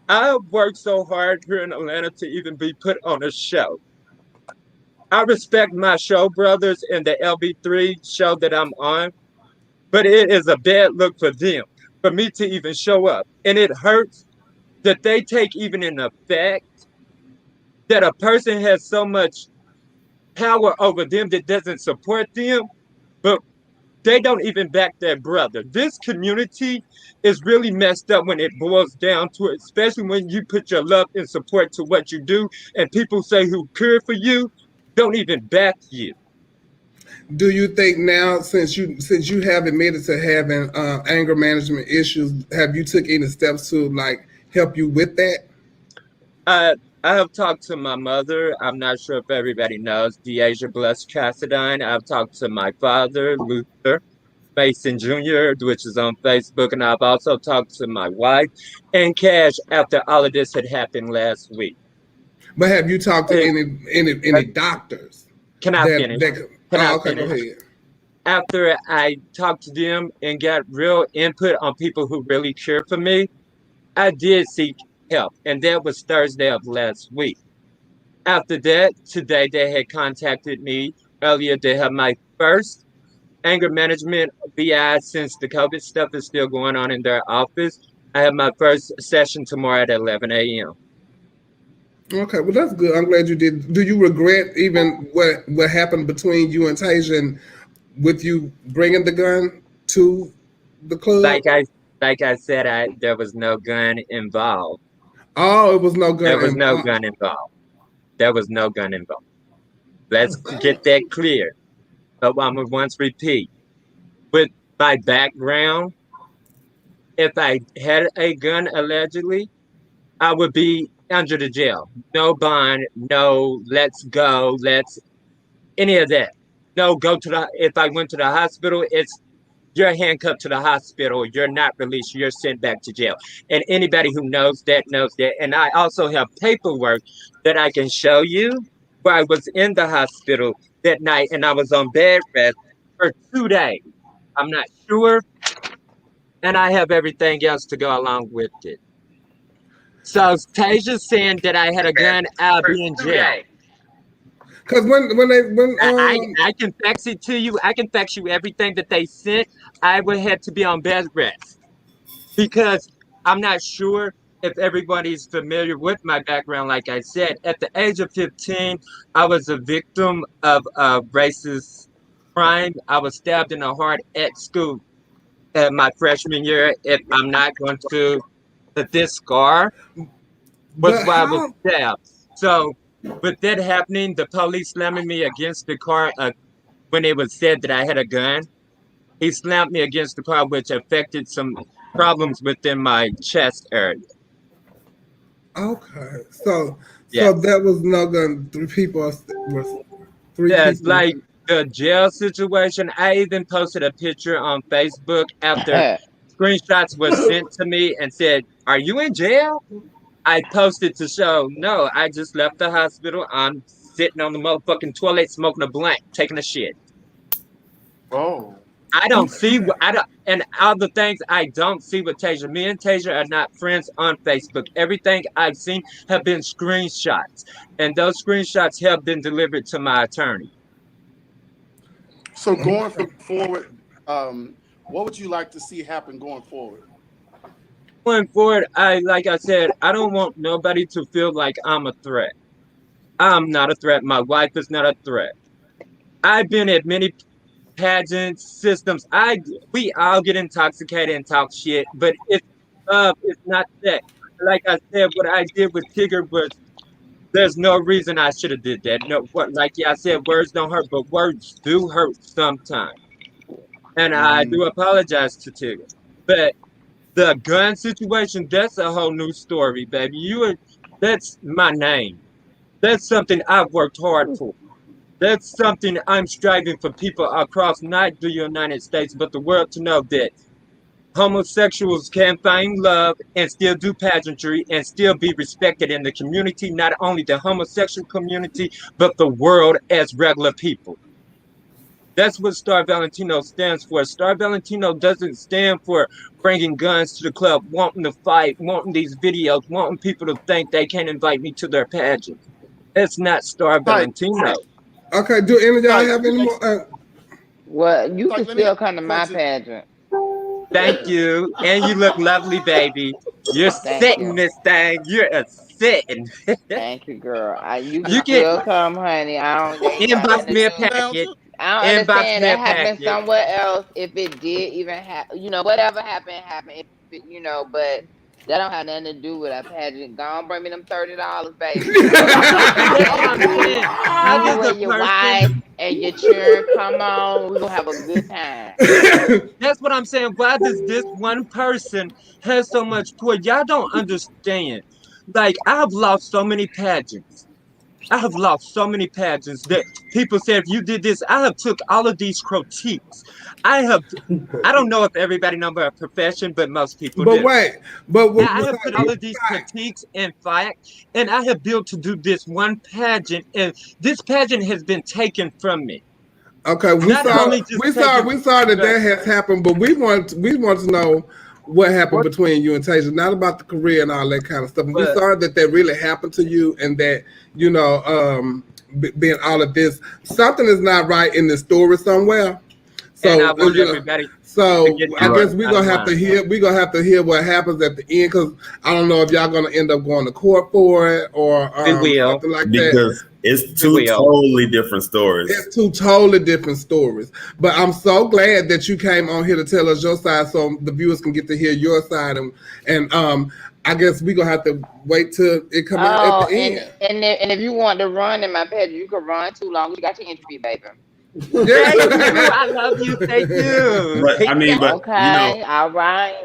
I worked so hard here in Atlanta to even be put on a show. I respect my show brothers and the LB3 show that I'm on, but it is a bad look for them, for me to even show up. And it hurts that they take even in effect that a person has so much power over them that doesn't support them, but they don't even back their brother. This community is really messed up when it boils down to it, especially when you put your love and support to what you do, and people say who care for you don't even back you. Do you think now, since you have admitted to having anger management issues, have you took any steps to like help you with that? I have talked to my mother. I'm not sure if everybody knows, Deasia Bless Chassidine. I've talked to my father, Luther Mason Jr., which is on Facebook, and I've also talked to my wife and Cash after all of this had happened last week. But have you talked to any doctors? Can I finish? Can I okay, go finish? ahead. After I talked to them and got real input on people who really care for me, I did seek help, and that was Thursday of last week. After that, today they had contacted me earlier to have my first anger management BI since the COVID stuff is still going on in their office. I have my first session tomorrow at 11 a.m. Okay, well that's good. I'm glad you did. Do you regret even what happened between you and Tasia and with you bringing the gun to the club? Like I said, there was no gun involved. Oh, it was no gun. There was no gun involved. There was no gun involved. Let's get that clear. But I'm gonna once repeat. With my background, if I had a gun allegedly, I would be under the jail. No bond, no let's go, let's any of that. No, if I went to the hospital, it's you're handcuffed to the hospital, you're not released, you're sent back to jail. And anybody who knows that knows that. And I also have paperwork that I can show you where I was in the hospital that night and I was on bed rest for 2 days. I'm not sure. And I have everything else to go along with it. So Tasia's saying that I had a gun, I'll be in jail. Because I can fax it to you. I can fax you everything that they sent. I would have to be on bed rest because I'm not sure if everybody's familiar with my background. Like I said, at the age of 15, I was a victim of a racist crime. I was stabbed in the heart at school at my freshman year. If I'm not going to, this scar was why I was stabbed. So. With that happening, the police slamming me against the car when it was said that I had a gun, he slammed me against the car, which affected some problems within my chest area. Okay, so that was no gun. Three people. Yes, like the jail situation. I even posted a picture on Facebook after screenshots were sent to me and said, "Are you in jail?" I posted to show, no, I just left the hospital. I'm sitting on the motherfucking toilet smoking a blunt, taking a shit. Oh. I don't see, and other things I don't see with Tasia. Me and Tasia are not friends on Facebook. Everything I've seen have been screenshots, and those screenshots have been delivered to my attorney. So going forward, what would you like to see happen going forward? Going forward, like I said, I don't want nobody to feel like I'm a threat. I'm not a threat. My wife is not a threat. I've been at many pageants, systems. We all get intoxicated and talk shit, but it's not that. Like I said, what I did with Tigger was there's no reason I should have did that. No, like I said, words don't hurt, but words do hurt sometimes. And I do apologize to Tigger, but. The gun situation, that's a whole new story, baby. That's my name. That's something I've worked hard for. That's something I'm striving for people across not the United States, but the world to know that homosexuals can find love and still do pageantry and still be respected in the community, not only the homosexual community, but the world as regular people. That's what Star Valentino stands for. Star Valentino doesn't stand for bringing guns to the club, wanting to fight, wanting these videos, wanting people to think they can't invite me to their pageant. It's not Star Valentino. Okay, do any of y'all have any more? Well, you can still come to my pageant. Thank you. And you look lovely, baby. You're sitting this thing. You're sitting. Thank you, girl. You can still come, honey. I don't inbox me a packet. I don't understand that happened somewhere else. If it did even happen, whatever happened. If it, but that don't have nothing to do with a pageant. Go on, bring me them $30, baby. You and your wife and your children, come on. We're gonna have a good time. That's what I'm saying. Why does this one person have so much power? Y'all don't understand. Like, I've lost so many pageants. I have lost so many pageants that people say, if you did this, I have took all of these critiques. I don't know if everybody knows my profession, but most people do. I have put all of these critiques in fact, and I have built to do this one pageant, and this pageant has been taken from me. Okay, we sorry that has happened, but we want to know what happened between you and Tasia, not about the career and all that kind of stuff. And we're sorry that really happened to you, and that being all of this, something is not right in the story somewhere. So I guess we're gonna have to hear what happens at the end, because I don't know if y'all gonna end up going to court for it or something like that. It's two totally different stories. It's two totally different stories. But I'm so glad that you came on here to tell us your side, so the viewers can get to hear your side. And I guess we're gonna have to wait till it comes out at the end. And if you want to run in my page, you can run too long. You got your interview, baby. Thank you. I love you. Thank you. But, okay, all right.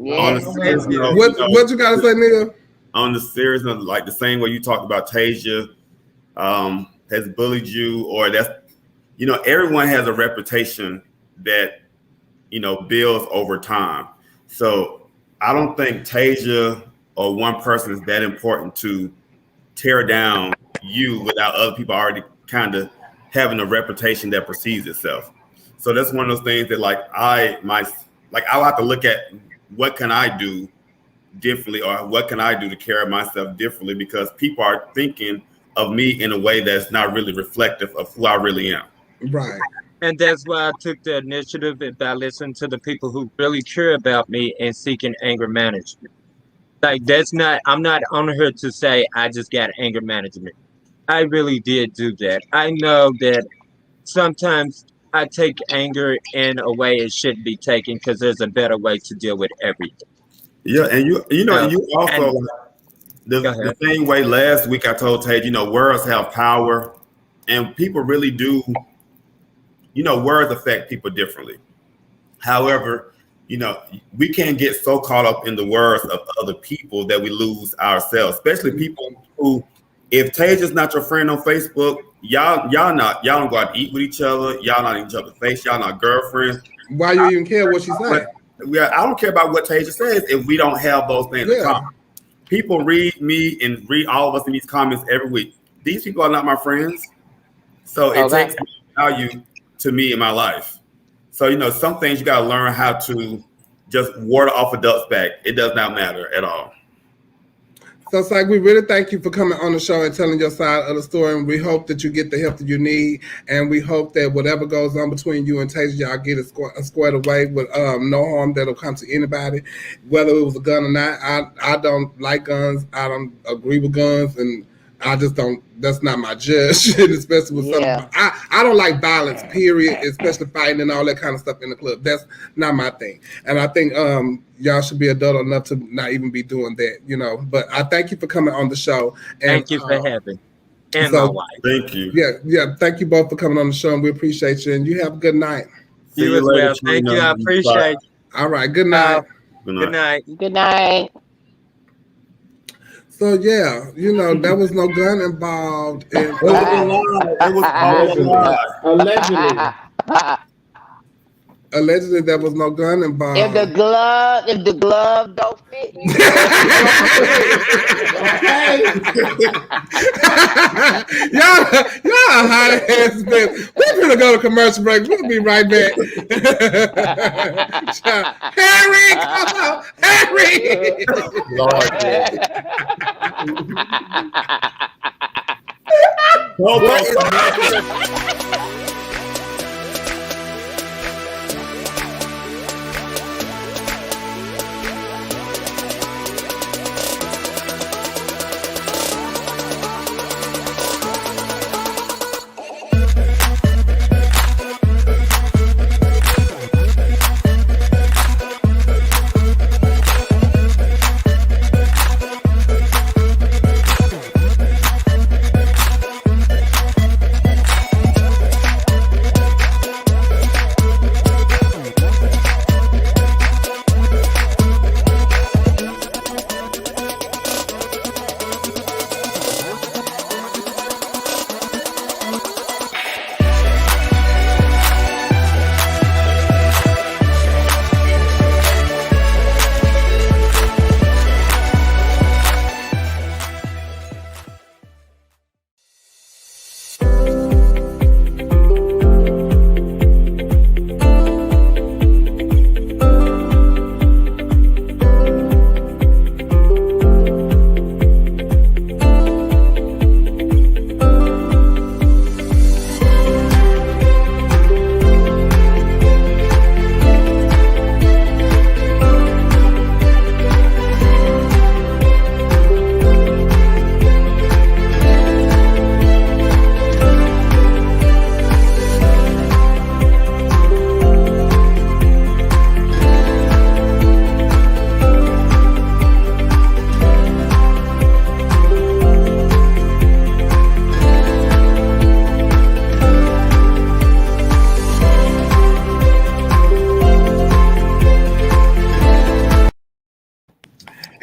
Yes. What you gotta say, Neil? On the series, like the same way you talked about Tasia has bullied you, or that's, everyone has a reputation that, builds over time. So I don't think Tasia or one person is that important to tear down you without other people already kind of having a reputation that precedes itself. So that's one of those things that I'll have to look at what can I do differently, or what can I do to carry myself differently, because people are thinking of me in a way that's not really reflective of who I really am. Right. And that's why I took the initiative by listening to the people who really care about me and seeking anger management. Like, I'm not on here to say I just got anger management. I really did do that. I know that sometimes I take anger in a way it shouldn't be taken, because there's a better way to deal with everything. Yeah, and you also, the same way last week I told Tate, words have power, and people really do, words affect people differently. However, we can't get so caught up in the words of other people that we lose ourselves, especially people who, if Tasia's not your friend on Facebook, y'all don't go out to eat with each other, y'all not in each other's face, y'all not girlfriends. Why you even care what she's saying? I don't care about what Tasia says if we don't have those things in common. People read me and read all of us in these comments every week. These people are not my friends. So it takes value to me in my life. So, some things you got to learn how to just water off a duck's back. It does not matter at all. So it's like, we really thank you for coming on the show and telling your side of the story. And we hope that you get the help that you need. And we hope that whatever goes on between you and Tasia, y'all get it squared away with no harm that'll come to anybody, whether it was a gun or not. I don't like guns. I don't agree with guns. And I just don't, that's not my judge, especially with something. I don't like violence, period, especially fighting and all that kind of stuff in the club. That's not my thing. And I think y'all should be adult enough to not even be doing that, But I thank you for coming on the show. And, thank you for having me. And my wife. Thank you. Yeah. Thank you both for coming on the show, and we appreciate you. And you have a good night. See you as well. Thank you. I appreciate you. All right. Good night. Good night. Good night. So there was no gun involved. It was all allegedly. Allegedly, there was no gun involved. If the glove don't fit, you y'all hot ass bitch. We're gonna go to commercial break. We'll be right back. Harry, come on, Harry.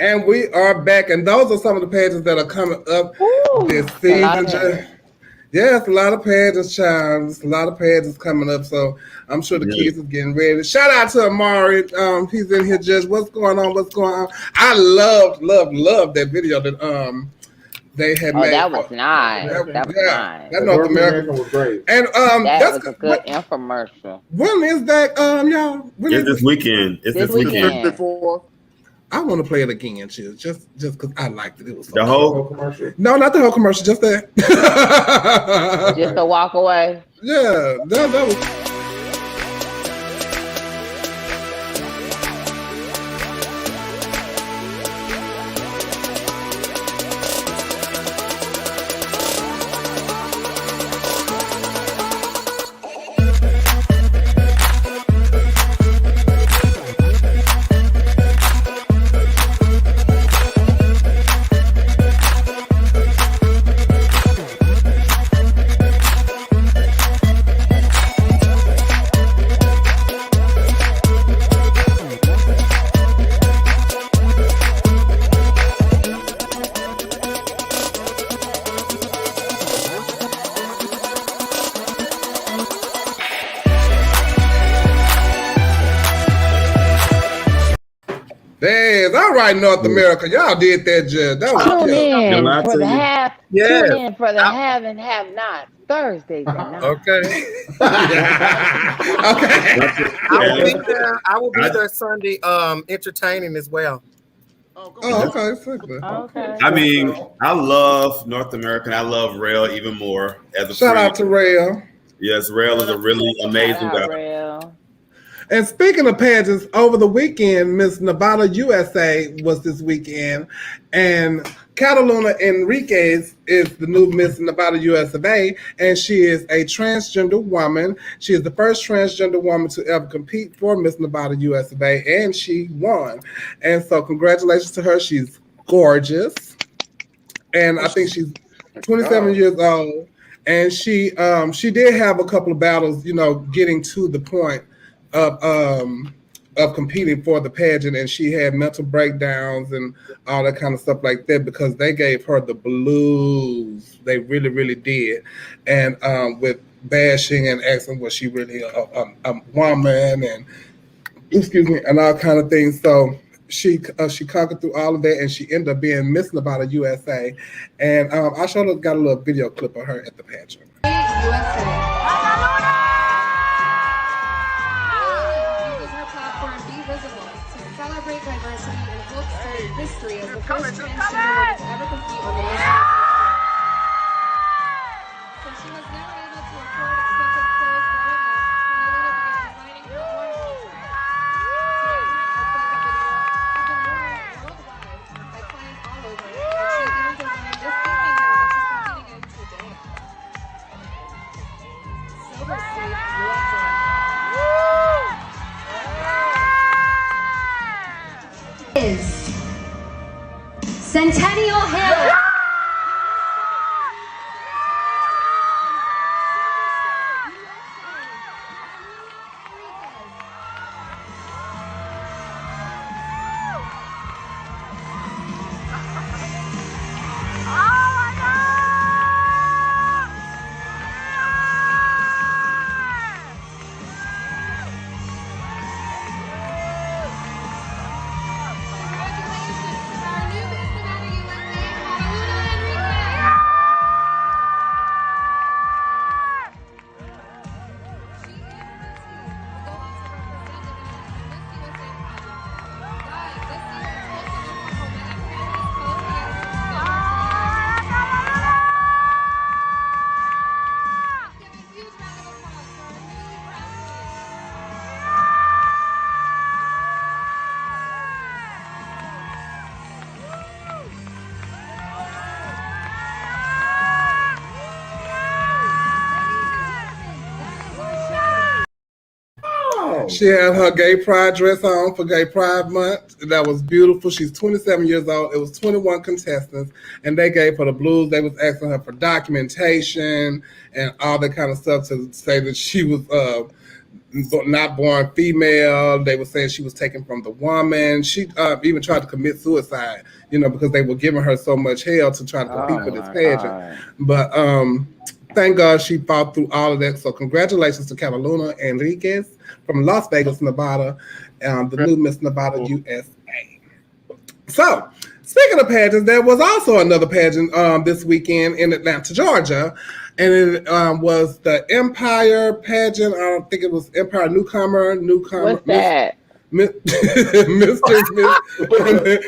And we are back, and those are some of the pageants that are coming up this season. Yes, a lot of pageants, child. A lot of pageants coming up, so I'm sure the kids are getting ready. Shout out to Amari. He's in here just what's going on, what's going on. I love that video that they had made. That was nice. That was nice. That North America was great. And that was a good infomercial. When is that, y'all? It's this weekend. It's this weekend. Before. I want to play it again, just because I liked it. It was so the whole commercial. No, not the whole commercial, just that. Just to walk away. Yeah, that was. All right, North America, y'all did that, Judge. That was Tune in for the have. Tune in for the have and have not Thursdays and nights. Okay. Okay. I will be there Sunday, entertaining as well. Okay. I mean, I love North America. I love Rail even more. As a shout out to Rail. Yes, Rail is a really amazing guy. Rail. And speaking of pageants, over the weekend, Miss Nevada USA was this weekend, and Catalina Enriquez is the new Miss Nevada USA, and she is a transgender woman. She is the first transgender woman to ever compete for Miss Nevada USA, and she won. And so congratulations to her. She's gorgeous, and I think she's 27 years old, and she did have a couple of battles, getting to the point of competing for the pageant, and she had mental breakdowns and all that kind of stuff like that because they gave her the blues. They really, really did. And with bashing and asking was she really a woman and and all kind of things. So she conquered through all of that, and she ended up being Miss Nevada USA. And I got a little video clip of her at the pageant. USA. Celebrate diversity and help study history as the first transgender to ever compete on the Miss Universe. So she was never able to afford expensive clothes growing up, Catalina began designing her own wardrobe. Today, her clothes have been worn worldwide by clients all over, and she even designed this evening gown that she's competing in today. Silver State, USA. Is Centennial Hill. She had her gay pride dress on for Gay Pride Month. That was beautiful. She's 27 years old. It was 21 contestants, and they gave her the blues. They was asking her for documentation and all that kind of stuff to say that she was not born female. They were saying she was taken from the woman. She even tried to commit suicide, because they were giving her so much hell to try to compete for this pageant. But thank God she fought through all of that. So congratulations to Catalina Enriquez from Las Vegas, Nevada, the new Miss Nevada USA. So, speaking of pageants, there was also another pageant this weekend in Atlanta, Georgia, and it was the Empire pageant. I don't think it was Empire Newcomer. What's that? Mr.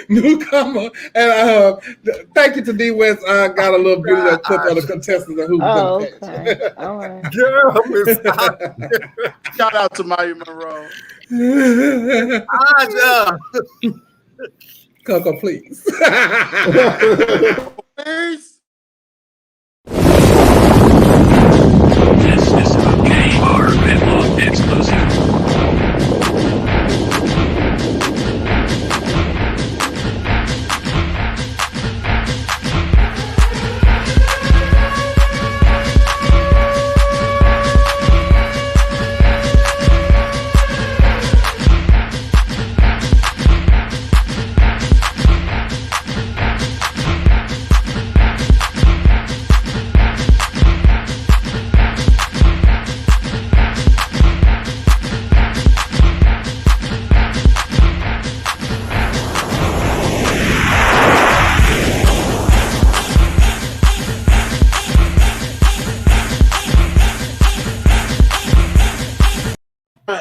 Newcomer. And thank you to D West. I got a little video clip on the contestants and who was in the pageant. All right. Girl, shout out to Maya Monroe. Coco, please. Please. This is a KR Redlock exclusive.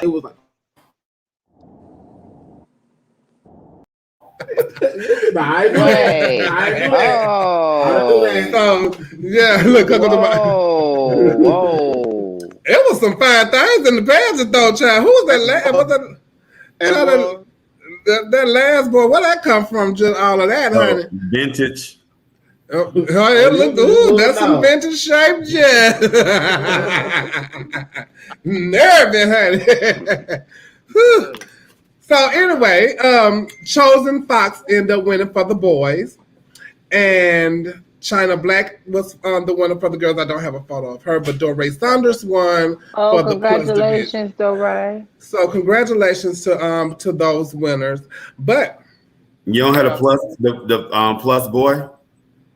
It was like, Yeah, look, whoa. It was some fine things in the pageant, though, child. Who was that last? That last boy, where that come from? Just all of that, honey. Vintage. It looked, that's some vintage shape, yeah. Nervy, honey. So anyway, Chosen Fox ended up winning for the boys, and China Black was the winner for the girls. I don't have a photo of her, but Doree Saunders won for the plus division. Congratulations, Doree. So congratulations to those winners. But you don't have a plus the plus boy.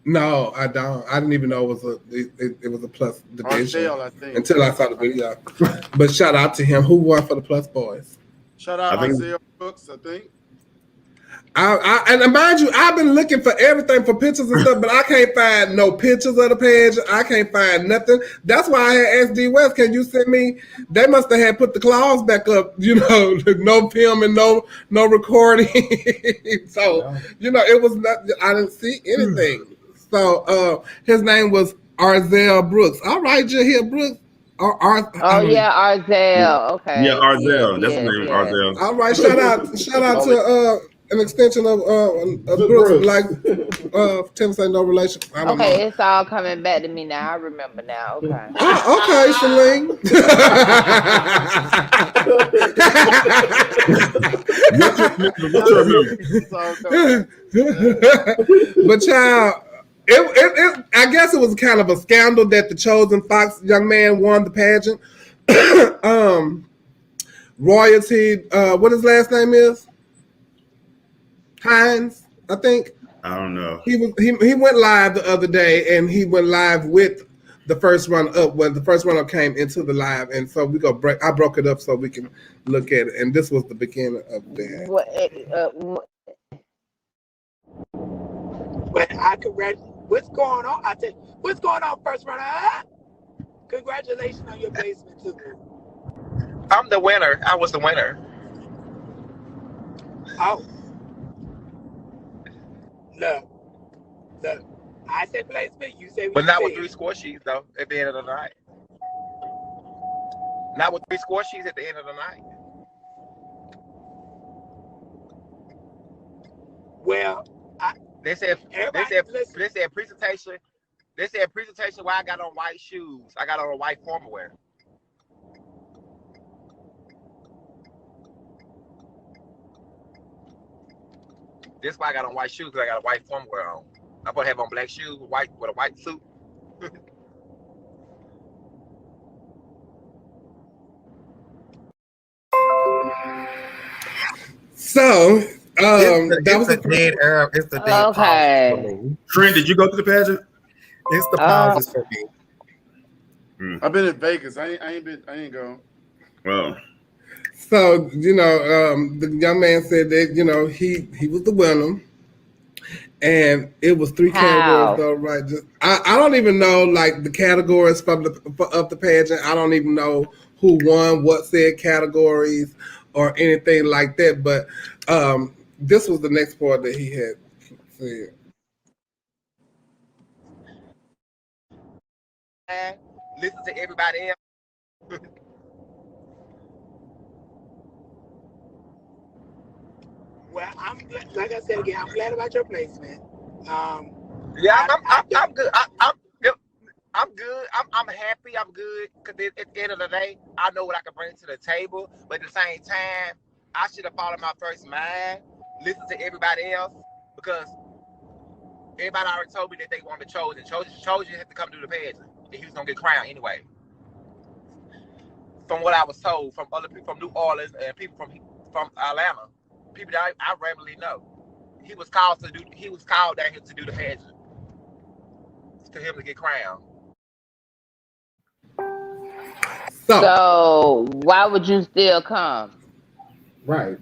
No, I don't. I didn't even know it was a plus division until I saw the video. But shout out to him. Who won for the plus boys? Shout out Isaiah Brooks, I think. And mind you, I've been looking for everything for pictures and stuff, but I can't find no pictures of the page. I can't find nothing. That's why I had asked D West, can you send me? They must have had put the clause back up, no film and no recording. So, it was not. I didn't see anything. So his name was Arzel Brooks. All right, Jahir Brooks. Arzel. Okay. Yeah, Arzel. That's the name, Arzel. All right, shout out to an extension of Brooks, like Tim say no relation. Okay, it's all coming back to me now. I remember now. Okay. Okay, Celine. But child, I guess it was kind of a scandal that the Chosen Fox young man won the pageant. Royalty, what his last name is? Hines, I think. I don't know. He went live the other day, and he went live with the first run up when the first run up came into the live, and so I broke it up so we can look at it, and this was the beginning of that. But I congratulate. What's going on? I said, what's going on, first runner? Congratulations on your placement too. I'm the winner. I was the winner. Oh. Look. I said placement. You said. But not with 3 score sheets though. At the end of the night. Not with 3 score sheets at the end of the night. Well, They said presentation. They said presentation where I got on white shoes. I got on a white formal wear. This is why I got on white shoes, because I got a white formal wear on. I'm supposed to have on black shoes with a white suit. So that was a dead air. It's the dead pause for me. Trent, did you go to the pageant? It's the pauses for me. I've been in Vegas. I ain't go. Well. So, the young man said that, he was the winner. And it was 3 categories though, right? I don't even know like the categories of the pageant. I don't even know who won what said categories or anything like that. But this was the next part that he had said. Listen to everybody else. Well, like I said again, I'm glad about your placement. Yeah, I'm good. I'm good. I'm happy. I'm good because at the end of the day, I know what I can bring to the table. But at the same time, I should have followed my first mind, listen to everybody else, because everybody already told me that they wanted Chosen. Chosen had to come do the pageant, and he was gonna get crowned anyway. From what I was told from other people from New Orleans and people from Atlanta, people that I randomly know, he was called down here to do the pageant, to him to get crowned. So why would you still come? Right.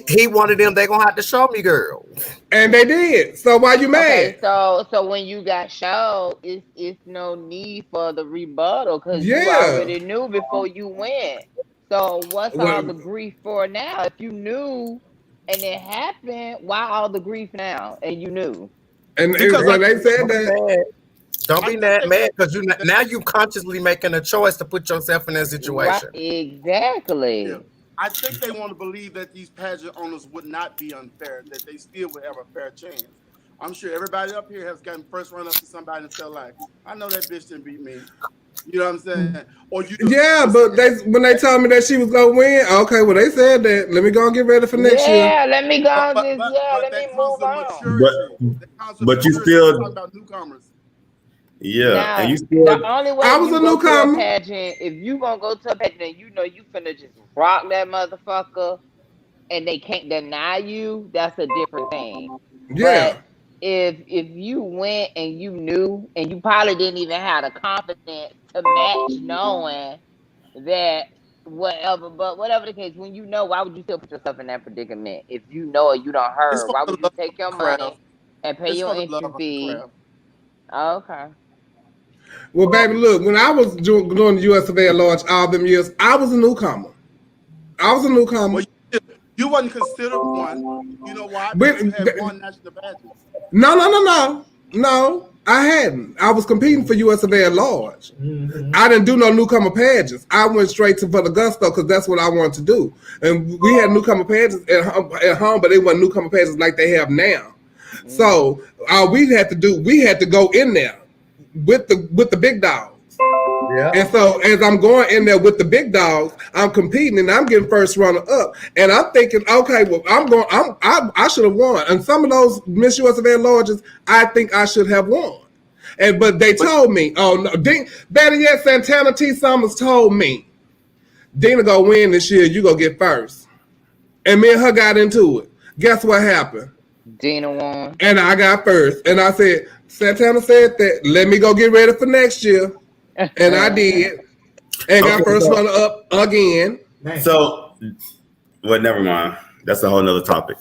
He wanted them. They gonna have to show me, girl. And they did. So why you mad? Okay, so when you got showed, it's no need for the rebuttal because you already knew before you went. So what's all the grief for now? If you knew and it happened, why all the grief now? And you knew. And when they said that. Don't be mad because now you consciously making a choice to put yourself in that situation. Right, exactly. Yeah. I think they want to believe that these pageant owners would not be unfair, that they still would have a fair chance. I'm sure everybody up here has gotten first run up to somebody and felt like, I know that bitch didn't beat me. You know what I'm saying? Or you but when they told me that she was gonna win, okay, well they said that. Let me go and get ready for next year. Yeah, let me go. Let me move on. But you still talking about newcomers. Yeah, now, and you still. The only way I was you a go newcomer. to a pageant, if you gonna go to a pageant and you know you finna just rock that motherfucker, and they can't deny you, that's a different thing. Yeah. But if you went and you knew, and you probably didn't even have the confidence to match, knowing that whatever the case, when you know, why would you still put yourself in that predicament? If you know it, you don't heard. Why would you take your money and pay your entry fee? Okay. Well, baby, look, when I was doing the US of A at large all them years, I was a newcomer. Well, you wasn't considered one. You know why? Because you had won national badges. No, I hadn't. I was competing for US of A at large. Mm-hmm. I didn't do no newcomer pageants. I went straight for the gusto because that's what I wanted to do. And we had newcomer pageants at home, but they weren't newcomer pageants like they have now. Mm-hmm. So we had to go in there with the big dogs. Yeah. And so as I'm going in there with the big dogs, I'm competing and I'm getting first runner up. And I'm thinking, okay, well, I should have won. And some of those Miss US of A larges, I think I should have won. But they told me, oh no, better yet, Santana T. Summers told me, Dina gonna win this year, you gonna get first. And me and her got into it. Guess what happened? Dina won. And I got first. And I said, Santana said that, let me go get ready for next year. And I did. And got first runner up again. So, well, never mind. That's a whole nother topic.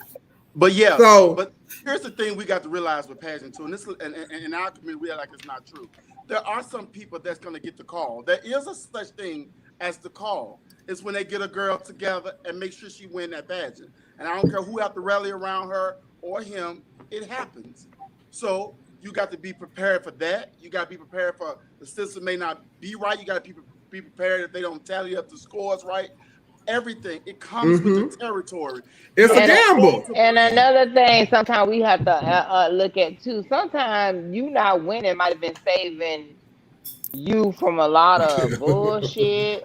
But yeah, but here's the thing we got to realize with pageant too, and this and in our community we act like it's not true. There are some people that's gonna get the call. There is a such thing as the call. It's when they get a girl together and make sure she win that pageant. And I don't care who have to rally around her or him, it happens. So you got to be prepared for that. You got to be prepared for the system may not be right. You got to be prepared if they don't tally up the scores right. Everything. It comes with the territory. It's a gamble. And another thing, sometimes we have to look at too. Sometimes you not winning might have been saving you from a lot of bullshit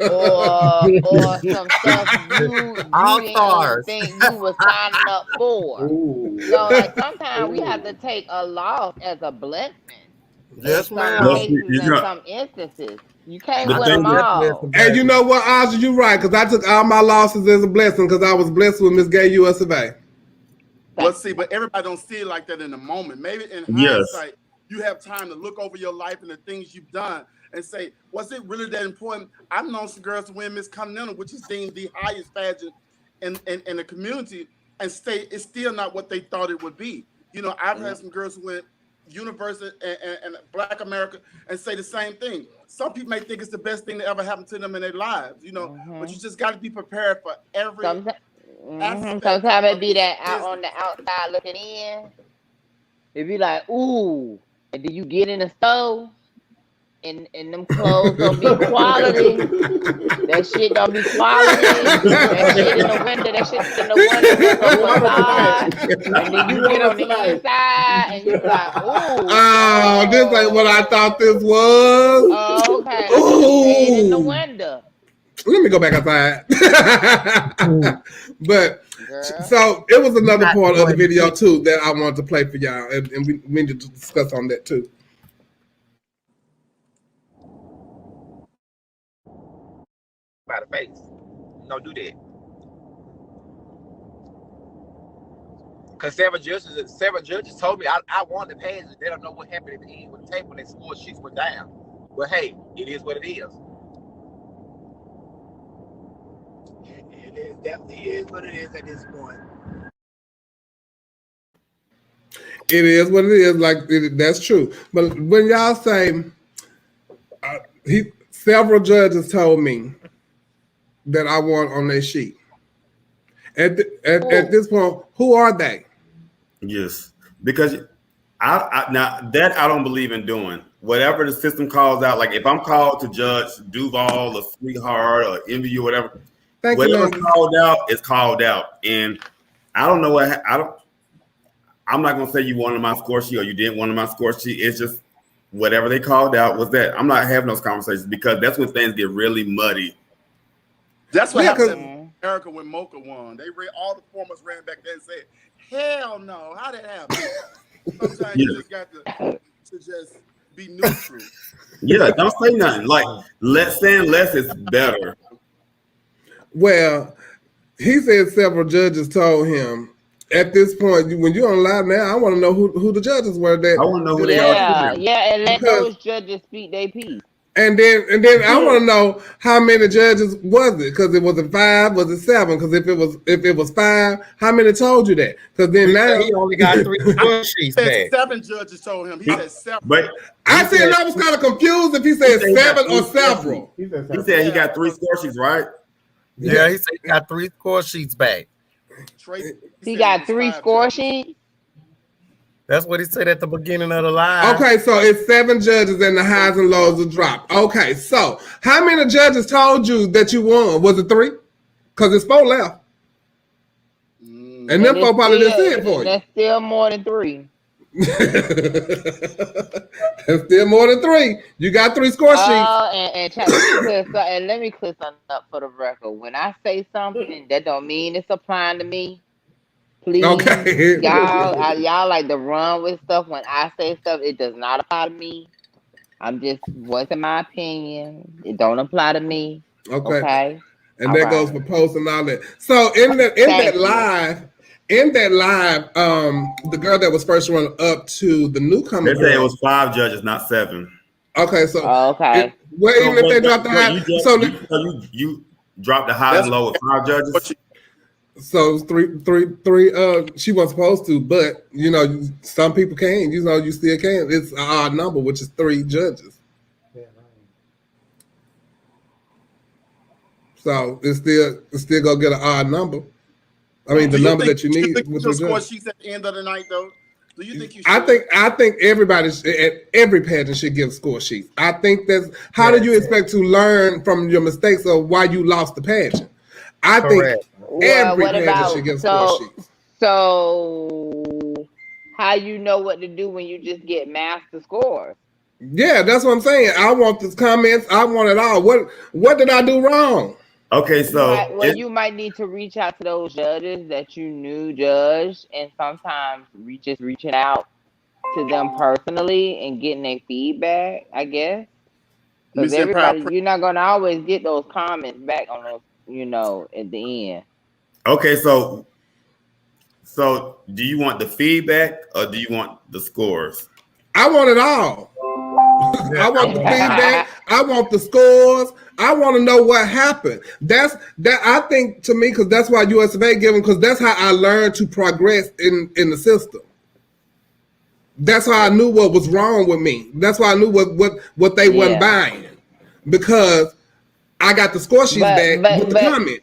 or some stuff you didn't think you were signing up for. Ooh. So like sometimes we have to take a loss as a blessing. Yes, ma'am. In some instances. You can't The win thing them is, all. And you know what, Aja, you right, because I took all my losses as a blessing because I was blessed with Miss Gay US of A. Well, see, but everybody don't see it like that in the moment. Maybe in yes, hindsight, you have time to look over your life and the things you've done and say, was it really that important? I've known some girls to win Miss Continental, which is deemed the highest pageant in the community, and it's still not what they thought it would be. You know, I've had some girls who went University and Black America and say the same thing. Some people may think it's the best thing that ever happened to them in their lives, you know, but you just got to be prepared for every aspect. Sometimes it be that out on the outside looking in. It be like, ooh, and then you get in the store and them clothes don't be quality. That shit don't be quality. That shit in the window, that shit in the window, and then you get on the inside and you be like, ooh. Oh, this ain't what I thought this was. Oh, okay. Ooh. In the window. Let me go back outside. But so it was another part of the video too that I wanted to play for y'all, and we need to discuss on that too. By the face. Don't do that. Because seven judges told me I won the pageant. They don't know what happened at the end with the tape when they score sheets went down. But hey, it is what it is. It definitely is what it is at this point. It is what it is. That's true. But when y'all say several judges told me that I won on their sheet. At this point, who are they? Yes, because now that I don't believe in doing. Whatever the system calls out, like if I'm called to judge Duval or Sweetheart or MVU or whatever, whatever's called out is called out. And I don't know what I'm not gonna say you wanted my score sheet or you didn't want my score sheet. It's just whatever they called out was that. I'm not having those conversations because that's when things get really muddy. That's what happened in America when Mocha won. All the formers ran back there and said, hell no, how did that happen? Sometimes you just got to just be neutral. Yeah, don't say nothing. Like saying less is better. Well, he said several judges told him at this point, when you're on live now, I want to know who the judges were. I want to know who they are. Yeah, and let those judges speak their piece. And then I want to know how many judges was it? Because it was 5, was it 7? Because if it was 5, how many told you that? Because then now he only got 3 score sheets back. 7 judges told him. He said 7. But I was kind of confused if he said 7 or several. He said he got 3 score sheets, right? Yeah, he said he got 3 score sheets back. He got 3 score sheets. That's what he said at the beginning of the live. Okay, so it's 7 judges and the highs and lows will drop. Okay, so how many judges told you that you won? Was it 3? Because it's 4 left. And them 4 probably didn't see it for you. That's still more than 3. That's still more than 3. You got 3 score sheets. And let me clear something up for the record. When I say something, that don't mean it's applying to me. Please, okay. y'all like to run with stuff. When I say stuff, it does not apply to me. I'm just voicing my opinion. It don't apply to me. Okay. And that goes for posts and all that. So in that live, the girl that was first run up to the newcomer. They say it was 5 judges, not 7. Okay, so even if they dropped the high, you dropped the high and low with 5 judges. So three. She wasn't supposed to, but some people can. You still can. It's an odd number, which is 3 judges. So it's still gonna get an odd number. I mean, the number that you need. With your score sheets at the end of the night, though. Do you think you should? I think everybody at every pageant should give score sheets. I think that's how do you expect to learn from your mistakes of why you lost the pageant? I think every pageant should give score sheets. So how you know what to do when you just get master scores? Yeah, that's what I'm saying. I want the comments. I want it all. What did I do wrong? Okay, so you might need to reach out to those judges that you knew judged, and sometimes reaching out to them personally and getting their feedback, I guess. Because everybody, you're not gonna always get those comments back on those, at the end. Okay, so do you want the feedback or do you want the scores? I want it all. I want the feedback. I want the scores. I want to know what happened. That's that. I think to me, because that's why US of A give them, because that's how I learned to progress in the system. That's how I knew what was wrong with me. That's why I knew what they wasn't buying, because I got the score sheets back with the comment.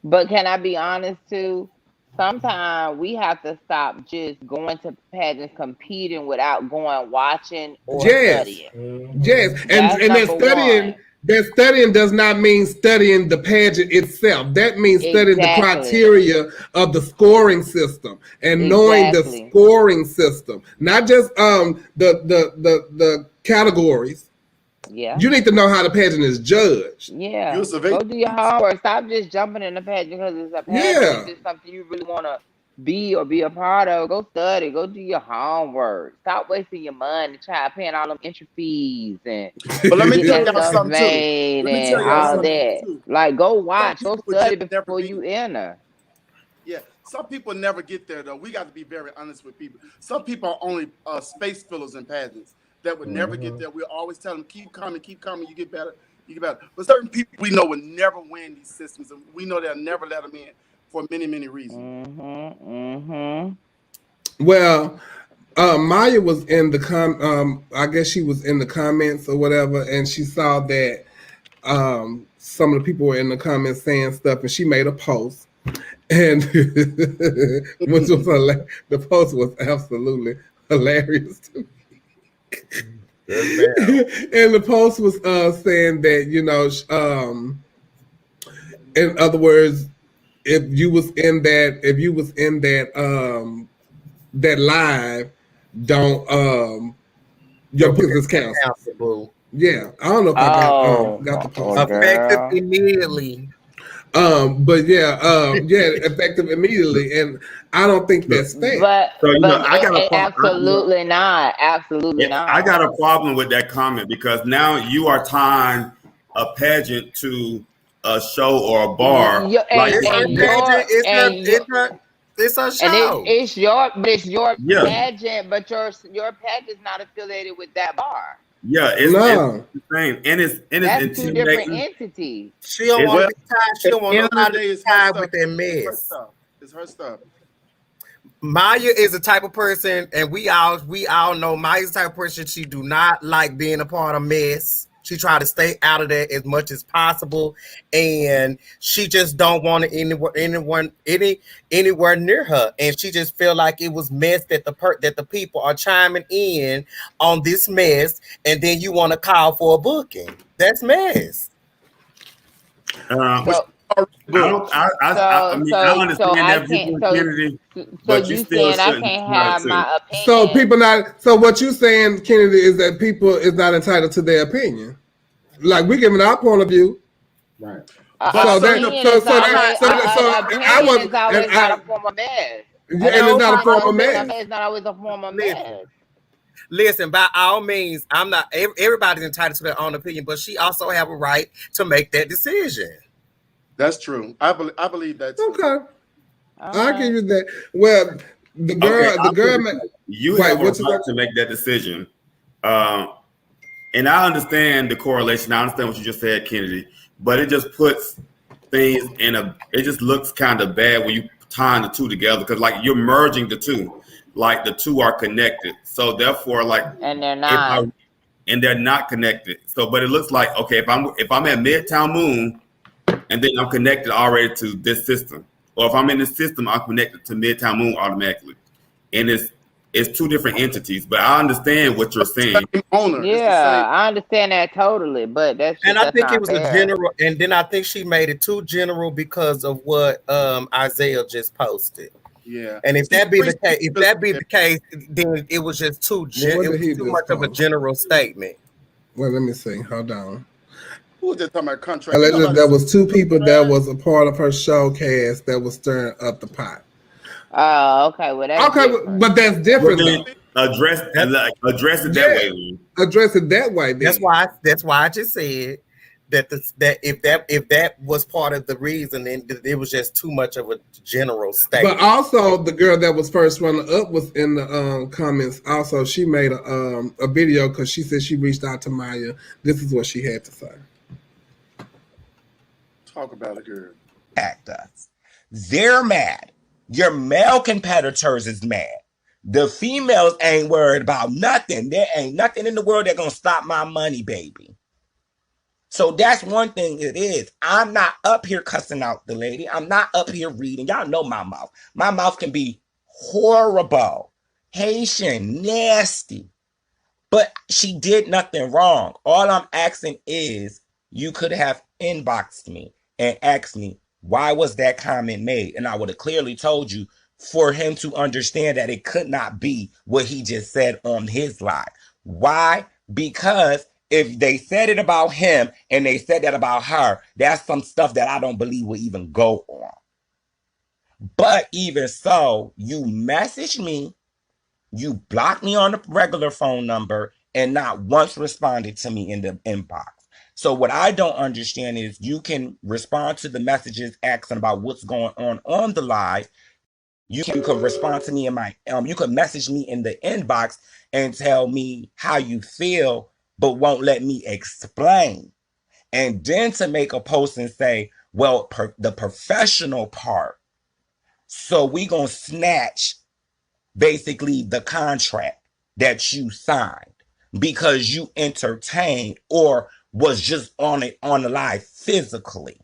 But can I be honest too? Sometimes we have to stop just going to pageants, competing without going watching or studying. Yes, and that studying. That studying does not mean studying the pageant itself. That means studying the criteria of the scoring system and knowing the scoring system, not just the categories. Yeah, you need to know how the pageant is judged. Yeah, go do your homework. Stop just jumping in the pageant because it's a pageant. Yeah. It's just something you really want to be or be a part of. Go study. Go do your homework. Stop wasting your money trying paying all them entry fees and but let me tell get y'all stuff something made too. Let me and tell y'all all something that. too. Like, go watch. Go people study just never before be- you enter. Yeah, some people never get there though. We got to be very honest with people. Some people are only space fillers in pageants that would never get there. We always tell them, keep coming, you get better, you get better. But certain people we know will never win these systems, and we know they'll never let them in for many, many reasons. Well, Maya was in the I guess she was in the comments or whatever, and she saw that some of the people were in the comments saying stuff, and she made a post, and which was the post was absolutely hilarious to me. And the post was saying that in other words, if you was in that that live, don't your business counsel. Yeah, I don't know if I got the post. Effective immediately. But effective immediately, and I don't think that's fair. But, So, I got a absolutely not. Absolutely not. I got a problem with that comment because now you are tying a pageant to a show or a bar. It's a show. And it's your pageant, but your pageant's not affiliated with that bar. Yeah, it's the same, and it's That's two different intimidating. entities. She don't want to be tied. She don't want nobody to be tied with that mess. It's her stuff. Maya is the type of person, and we all know Maya's the type of person. She do not like being a part of mess. She try to stay out of that as much as possible, and she just don't want anyone anywhere near her. And she just feel like it was mess that the people are chiming in on this mess, and then you want to call for a booking. That's mess. I understand that viewpoint, Kennedy, but you still shouldn't. I can't have my opinion. So people not. So what you saying, Kennedy, is that people is not entitled to their opinion. Like we giving our point of view, right? I was and it's not a form of mess. And it's not a form of mess. It's not always a form of mess. Listen, by all means, I'm not. Everybody's entitled to their own opinion, but she also have a right to make that decision. That's true. I believe that's okay. I'll give you that. Well, the girl, you have a right to make that decision. And I understand the correlation. I understand what you just said, Kennedy, but it just puts things it just looks kind of bad when you tying the two together because like you're merging the two, like the two are connected. So therefore, like, and they're not, and they're not connected. So, but it looks like, okay, if I'm at Midtown Moon and then I'm connected already to this system, or if I'm in the system, I'm connected to Midtown Moon automatically. And it's two different entities, but I understand what you're saying. Yeah, I understand that totally, but that's just, and I think it was fair. a general, and then I think she made it too general because of what Isaiah just posted. Yeah, and if that be the case, then it was just too much of a general statement. Well, let me see. Hold on. Who was just talking about contract? There was two people that was a part of her showcase that was stirring up the pot. Oh, okay. Well, that's different. But that's different. address it that way. Address it that way. Then. That's why I just said that if that was part of the reason, then it was just too much of a general statement. But also, the girl that was first runner up was in the comments. Also, she made a video because she said she reached out to Maya. This is what she had to say. Talk about it, girl. Act us. They're mad. Your male competitors is mad. The females ain't worried about nothing. There ain't nothing in the world that's gonna stop my money, baby. So that's one thing it is. I'm not up here cussing out the lady. I'm not up here reading. Y'all know my mouth. My mouth can be horrible, Haitian, nasty. But she did nothing wrong. All I'm asking is you could have inboxed me and asked me, why was that comment made? And I would have clearly told you for him to understand that it could not be what he just said on his live. Why? Because if they said it about him and they said that about her, that's some stuff that I don't believe will even go on. But even so, you message me, you blocked me on the regular phone number, and not once responded to me in the inbox. So what I don't understand is you can respond to the messages asking about what's going on the live. You can respond to me in my, you can message me in the inbox and tell me how you feel, but won't let me explain. And then to make a post and say, well, the professional part. So we gonna snatch basically the contract that you signed because you entertained or was just on the live physically.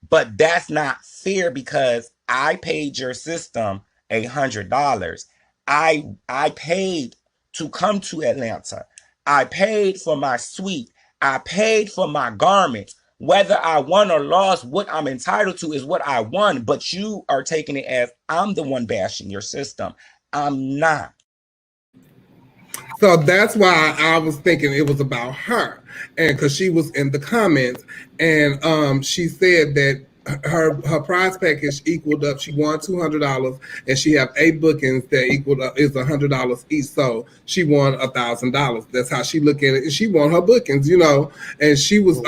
But that's not fair because I paid your system $100. I paid to come to Atlanta. I paid for my suite. I paid for my garments. Whether I won or lost, what I'm entitled to is what I won. But you are taking it as I'm the one bashing your system. I'm not. So that's why I was thinking it was about her, and because she was in the comments, and she said that her prize package equaled up. She won $200, and she have 8 bookings that equaled up is $100 each. So she won $1,000. That's how she look at it. And she won her bookings, you know. And she was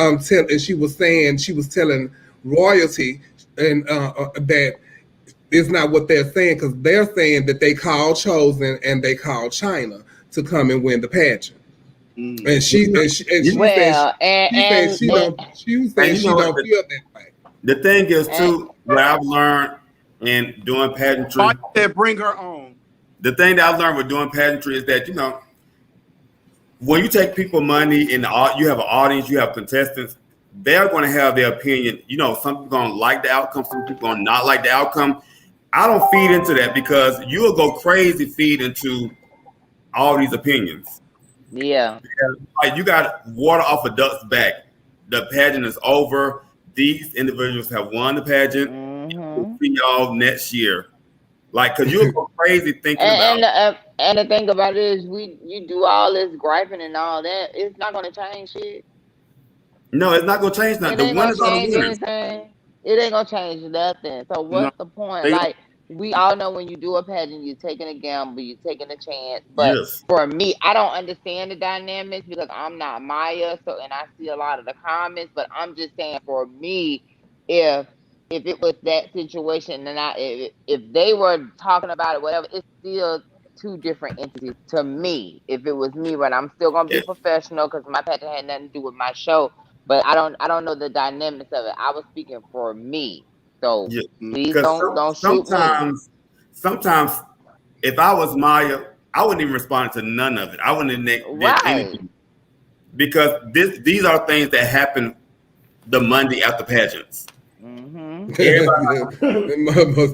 she was telling royalty and that it's not what they're saying, because they're saying that they called Chosen and they called China to come and win the pageant. And she don't feel that way. The thing is too, what I've learned in doing pageantry, bring her on. The thing that I've learned with doing pageantry is that, you know, when you take people money and you have an audience, you have contestants, they're going to have their opinion. You know, some people going to like the outcome, some people going to not like the outcome. I don't feed into that because you'll go crazy feed into all these opinions. Yeah. Like you got water off a duck's back. The pageant is over. These individuals have won the pageant. We'll see y'all next year. Like, cause you'll go crazy thinking about. And the thing about it is, you do all this griping and all that. It's not going to change shit. No, it's not going to change nothing. The winners are the winners. It ain't going to change nothing. So what's the point? Like, we all know when you do a pageant, you're taking a gamble, you're taking a chance. But for me, I don't understand the dynamics because I'm not Maya, and I see a lot of the comments. But I'm just saying, for me, if it was that situation, and if they were talking about it, whatever, it's still 2 different entities to me. If it was me, but I'm still gonna be professional because my pageant had nothing to do with my show. But I don't know the dynamics of it. I was speaking for me. So please don't shoot me. Sometimes, if I was Maya, I wouldn't even respond to none of it. I wouldn't did anything because these are things that happen the Monday after pageants. Most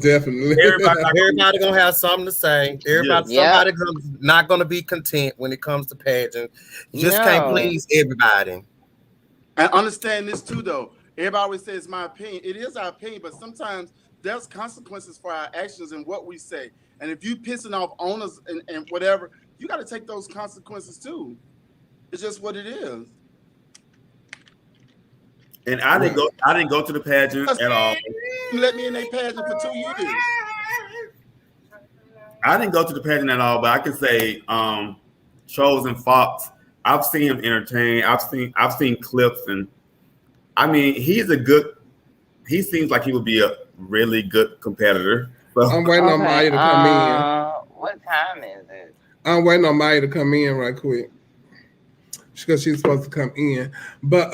definitely. Everybody gonna have something to say. Somebody not gonna be content when it comes to pageants. Just can't please everybody. And understand this too, though. Everybody always says my opinion. It is our opinion, but sometimes there's consequences for our actions and what we say. And if you pissing off owners and whatever, you got to take those consequences too. It's just what it is. And I didn't go to the pageant at all. You let me in a pageant for 2 years. I didn't go to the pageant at all, but I can say Chosen Fox. I've seen him entertain. I've seen clips, and I mean, he seems like he would be a really good competitor. So. I'm waiting on Maya to come in. What time is it? I'm waiting on Maya to come in right quick because she's supposed to come in. But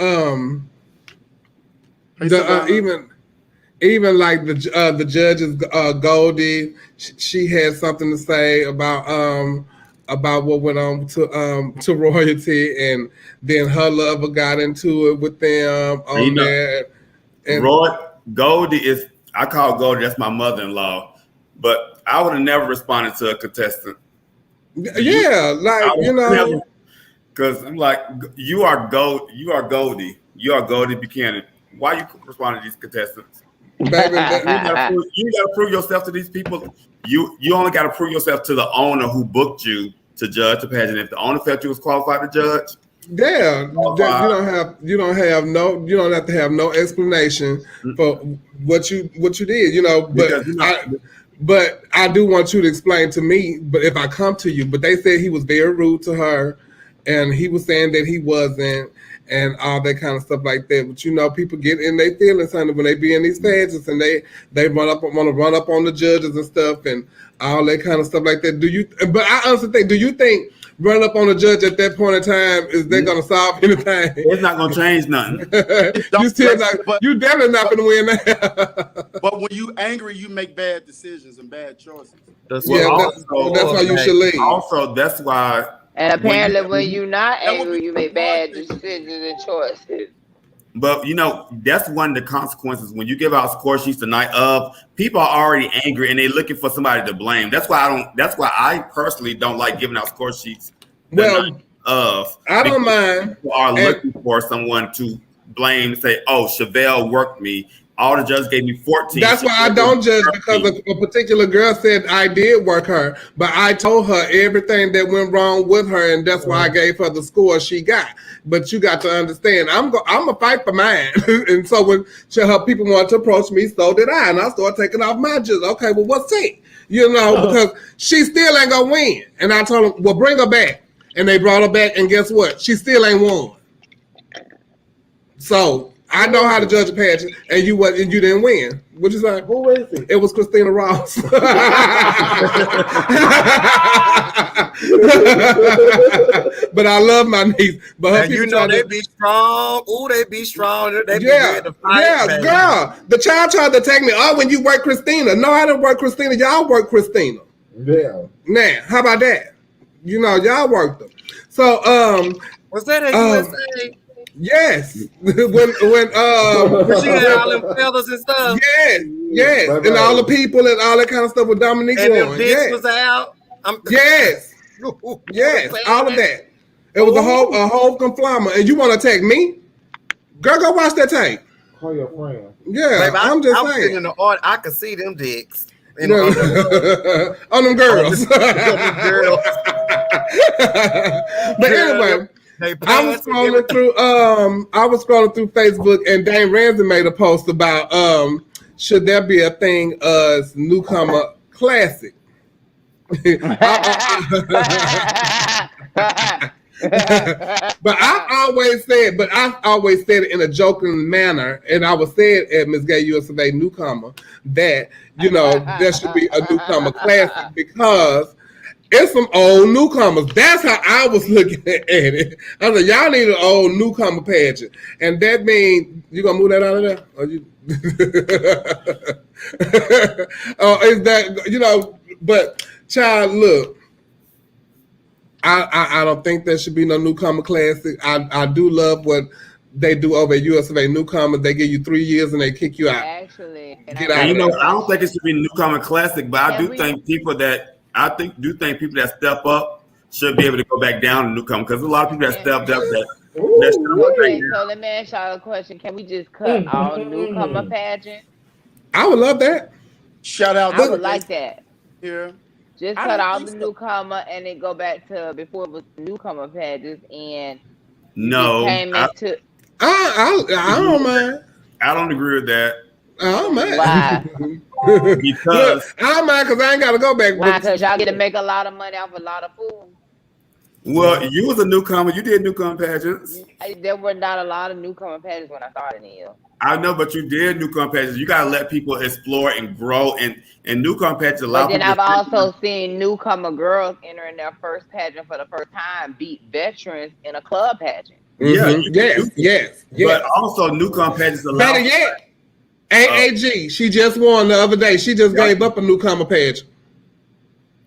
even like the judges, Goldie, she had something to say about what went on to royalty, and then her lover got into it with them on there. And Goldie I call Goldie, that's my mother-in-law, but I would have never responded to a contestant. Yeah, because I'm like, you are Goldie, you are Goldie Buchanan. Why you responding to these contestants? Baby, you gotta prove yourself to these people. You only gotta prove yourself to the owner who booked you to judge the pageant. If the owner felt you was qualified to judge, yeah, you don't have to have no explanation for what you did, but I do want you to explain to me. But if I come to you, but they said he was very rude to her, and he was saying that he wasn't, and all that kind of stuff like that. But people get in their feelings, honey, when they be in these pageants, and they want to run up on the judges and stuff, and all that kind of stuff like that. But I honestly think, do you think run up on the judge at that point in time, is they going to solve anything? It's not going to change nothing. You definitely not going to win that. But when you angry, you make bad decisions and bad choices. That's why you should leave. Also, that's why. And apparently, when you're not angry, you make bad decisions and choices. But that's one of the consequences when you give out score sheets the night of. People are already angry and they're looking for somebody to blame. That's why I personally don't like giving out score sheets the night of. I don't mind. People are looking for someone to blame and say, "Oh, Chevelle worked me. All the judges gave me 14." That's why I don't judge, because a particular girl said I did work her, but I told her everything that went wrong with her, and that's why I gave her the score she got. But you got to understand, I'm a fight for mine, and so when her people wanted to approach me, so did I, and I started taking off my judge. Okay, well, what's it? Because she still ain't gonna win, and I told them, well, bring her back, and they brought her back, and guess what? She still ain't won. So. I know how to judge a pageant, and you didn't win. What you say? Who is it? It was Christina Ross. But I love my niece. But her they be strong. Ooh, they be strong. They be ready to fight, man. Girl. The child tried to take me. Oh, when you work Christina. No, I didn't work Christina. Y'all work Christina. Yeah. Now, how about that? Y'all worked them. So, was that a USA? Yes, when she had all them feathers and stuff. Yes, right. And all the people and all that kind of stuff with Dominique and going. Yes, was out. Yes, all of that. It was a whole conglomerate. And you want to attack me? Girl, go watch that tape. Call your friend. Yeah, baby, I'm just saying. Sitting in the art, I could see them dicks. On them girls. But anyway. I was scrolling through Facebook, and Dane Ramsey made a post about should there be a thing as newcomer classic. But I've always said it in a joking manner, and I was saying at Miss Gay USA newcomer that there should be a newcomer classic because it's some old newcomers. That's how I was looking at it. I was like, y'all need an old newcomer pageant. And that means, you going to move that out of there? Or you... is that, but child, look, I don't think there should be no newcomer classic. I do love what they do over at USA Newcomer. They give you 3 years and they kick you out. Actually. I don't think it should be newcomer classic, but I do think people that step up should be able to go back down to newcomer, because a lot of people that stepped up Okay, so let me ask y'all a question. Can we just cut all newcomer pageant? I would love that. Shout out. I would like that. Here. Just cut all the newcomer and then go back to before it was newcomer pageants and I don't mind. I don't agree with that. I don't mind. Why? Because look, I don't mind because I ain't got to go back. Why? Because y'all get to make a lot of money off a lot of food. well, you was a newcomer. You did newcomer pageants. There were not a lot of newcomer pageants when I started in here. I know, but you did newcomer pageants. You gotta let people explore and grow, and newcomer pageants allow. But then people I've also seen newcomer girls entering their first pageant for the first time beat veterans in a club pageant. Yeah, yes. But also newcomer pageants allow. Better yet, AAG. She just won the other day. She just gave up a newcomer pageant.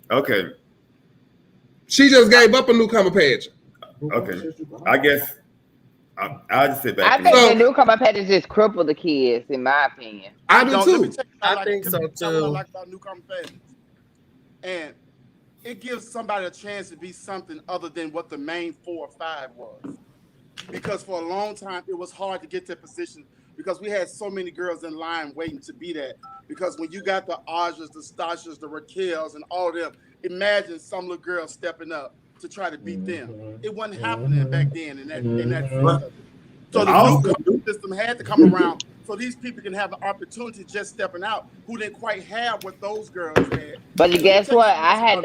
Okay. She just gave up a newcomer pageant. Okay. I guess I'll just sit back. I think the newcomer pageant just cripple the kids, in my opinion. I do too. I think so What I too. like about newcomer pageants, and it gives somebody a chance to be something other than what the main 4 or 5 was. Because for a long time it was hard to get to position because we had so many girls in line waiting to be that. Because when you got the Ajas, the Stashas, the Raquels, and all of them, imagine some little girl stepping up to try to beat them. It wasn't happening back then in that system. So the new system had to come around so these people can have the opportunity just stepping out who didn't quite have what those girls had. But guess what? I had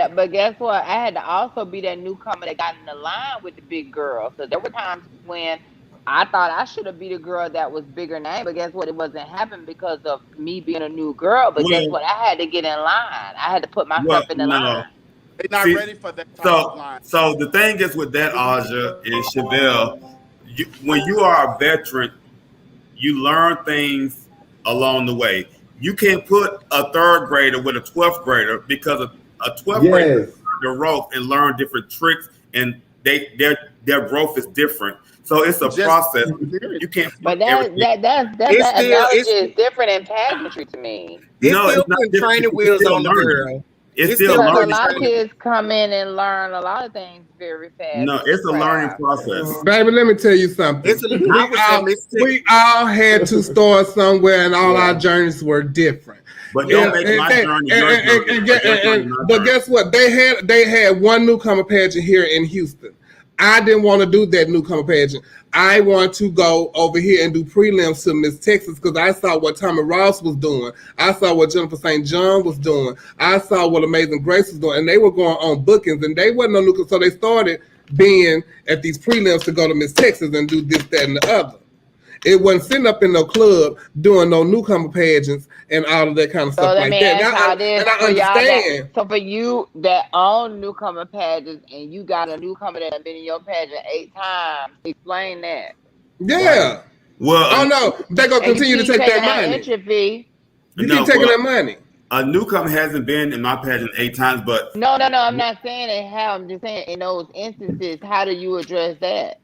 to also be that newcomer that got in the line with the big girls. So there were times when I thought I should have been a girl that was bigger name, but guess what? It wasn't happening because of me being a new girl. But guess what? I had to get in line. I had to put myself in the line. They're not ready for that type of line. So the thing is with that, Aja and Chevelle, when you are a veteran, you learn things along the way. You can't put a 3rd grader with a 12th grader because a 12th grader their growth and learn different tricks, and their growth is different. So it's a process. You can't. But that analogy is different in pageantry to me. It's still putting training wheels on the girl. It's still because learning. a lot of kids come in and learn a lot of things very fast. No, it's a learning process. Baby, let me tell you something. We all had to start somewhere, and all our journeys were different. But don't make my journey. But guess what? They had one newcomer pageant here in Houston. I didn't want to do that newcomer pageant. I want to go over here and do prelims to Miss Texas because I saw what Tommy Ross was doing. I saw what Jennifer St. John was doing. I saw what Amazing Grace was doing. And they were going on bookings, and they wasn't on newcomer. So they started being at these prelims to go to Miss Texas and do this, that, and the other. It wasn't sitting up in no club doing no newcomer pageants and all of that kind of stuff like that. And I understand. So for you that own newcomer pageants and you got a newcomer that has been in your pageant 8 times, explain that. Yeah. Well, oh no, they're gonna continue to take that money. Entry fee. You keep taking that money. A newcomer hasn't been in my pageant 8 times, but no, I'm not saying it how. I'm just saying in those instances, how do you address that?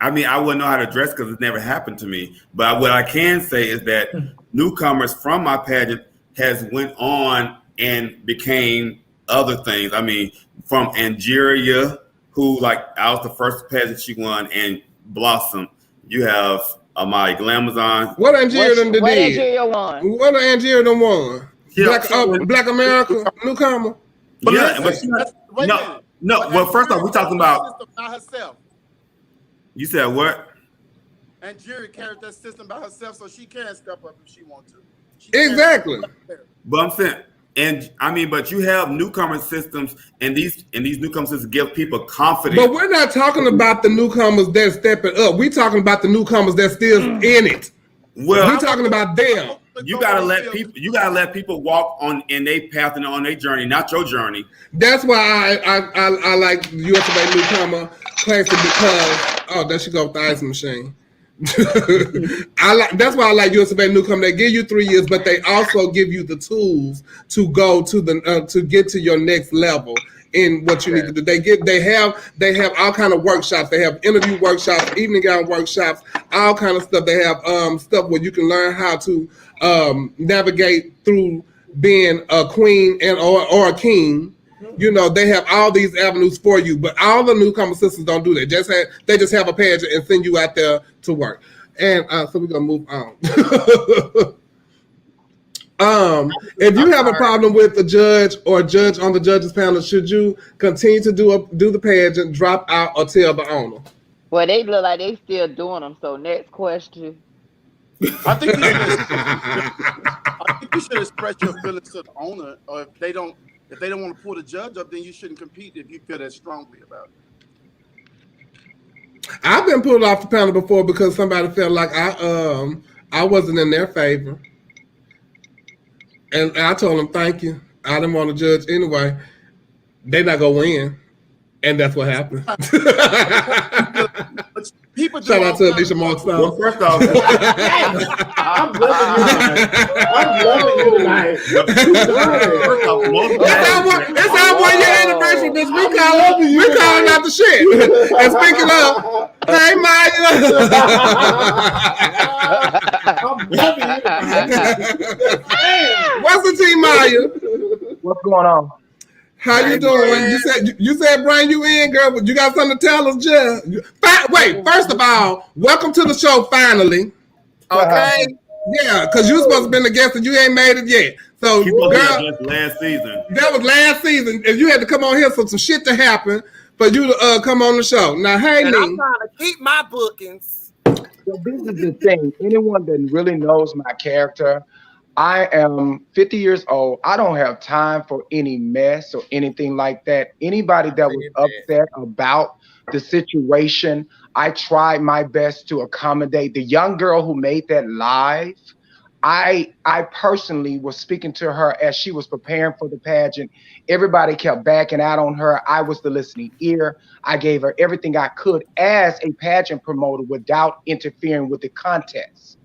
I mean, I wouldn't know how to address because it's never happened to me. But what I can say is that newcomers from my pageant has went on and became other things. I mean, from Angeria, who I was the first pageant she won, and Blossom. You have my Glamazon. What Angeria done did? What Angeria won? What Angeria done won? Black America newcomer. Yeah, but no. Well, first off, we're talking about not herself. You said what? And Jerry carried that system by herself, so she can step up if she wants to. Exactly. But I'm saying, and I mean, but you have newcomer systems, and these newcomer systems give people confidence. But we're not talking about the newcomers that's stepping up. We're talking about the newcomers that's still in it. Well, we're talking about them. You gotta let people walk on in their path and on their journey, not your journey. That's why I like USA newcomer classic because there she go with the ice machine. That's why I like USA newcomer. They give you 3 years, but they also give you the tools to go to the to get to your next level in what you need to do. They have all kind of workshops. They have interview workshops, evening gown workshops, all kind of stuff. They have stuff where you can learn how to navigate through being a queen or a king. You know, they have all these avenues for you, but all the newcomer systems don't do that. They just have a pageant and send you out there to work. And so we're gonna move on. If you have a problem with the judge or judge on the judges panel, should you continue to do the pageant, drop out, or tell the owner? Well, they look like they still doing them. So next question. I think you should express your feelings to the owner, or if they don't want to pull the judge up, then you shouldn't compete if you feel that strongly about it. I've been pulled off the panel before because somebody felt like I wasn't in their favor, and I told them thank you. I didn't want to judge anyway. They're not gonna win, and that's what happened. People shout out to Alicia Mark Stone. Well, first off, I'm loving you tonight. First off, it's our 1 year anniversary, bitch. We calling out the shit. And speaking of, hey Maya. I'm loving you. What's the team, Maya? What's going on? How you doing? You said bring you in, girl, but you got something to tell us, Jeff. Wait, first of all, welcome to the show finally. Okay. Yeah, because you were supposed to be the guest and you ain't made it yet. So, girl, last season. That was last season, and you had to come on here for some shit to happen for you to come on the show. Now, hey, and I'm trying to keep my bookings. So this is the thing. Anyone that really knows my character, I am 50 years old. I don't have time for any mess or anything like that. Anybody that was upset about the situation, I tried my best to accommodate. The young girl who made that live, I personally was speaking to her as she was preparing for the pageant. Everybody kept backing out on her. I was the listening ear. I gave her everything I could as a pageant promoter without interfering with the contest.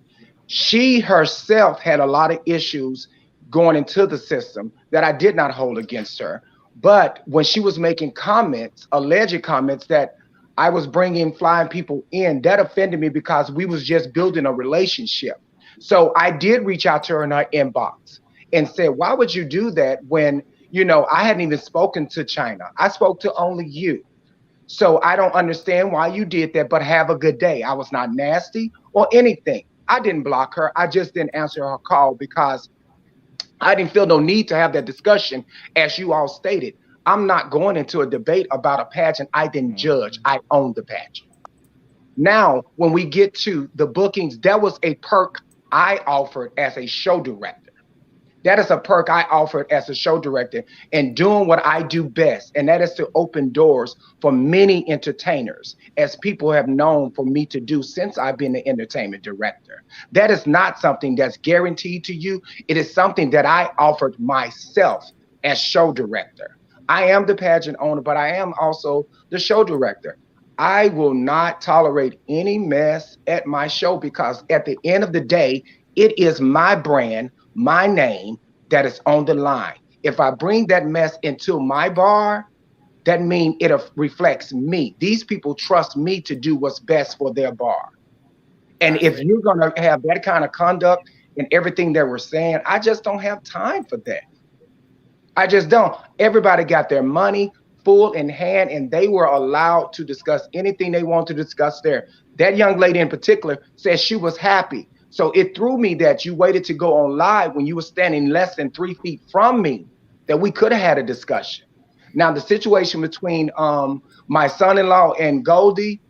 She herself had a lot of issues going into the system that I did not hold against her. But when she was making comments, alleged comments that I was bringing flying people in, that offended me because we was just building a relationship. So I did reach out to her in her inbox and said, why would you do that when, I hadn't even spoken to China. I spoke to only you. So I don't understand why you did that, but have a good day. I was not nasty or anything. I didn't block her. I just didn't answer her call because I didn't feel no need to have that discussion. As you all stated, I'm not going into a debate about a pageant I didn't judge. I own the pageant. Now, when we get to the bookings, that was a perk I offered as a show director. That is a perk I offered as a show director and doing what I do best. And that is to open doors for many entertainers, as people have known for me to do since I've been the entertainment director. That is not something that's guaranteed to you. It is something that I offered myself as show director. I am the pageant owner, but I am also the show director. I will not tolerate any mess at my show because at the end of the day, it is my brand, my name that is on the line. If I bring that mess into my bar, that means it reflects me. These people trust me to do what's best for their bar. And if you're going to have that kind of conduct in everything that we're saying, I just don't have time for that. I just don't. Everybody got their money full in hand and they were allowed to discuss anything they want to discuss there. That young lady in particular said she was happy. So it threw me that you waited to go on live when you were standing less than 3 feet from me, that we could have had a discussion. Now, the situation between my son-in-law and Goldie,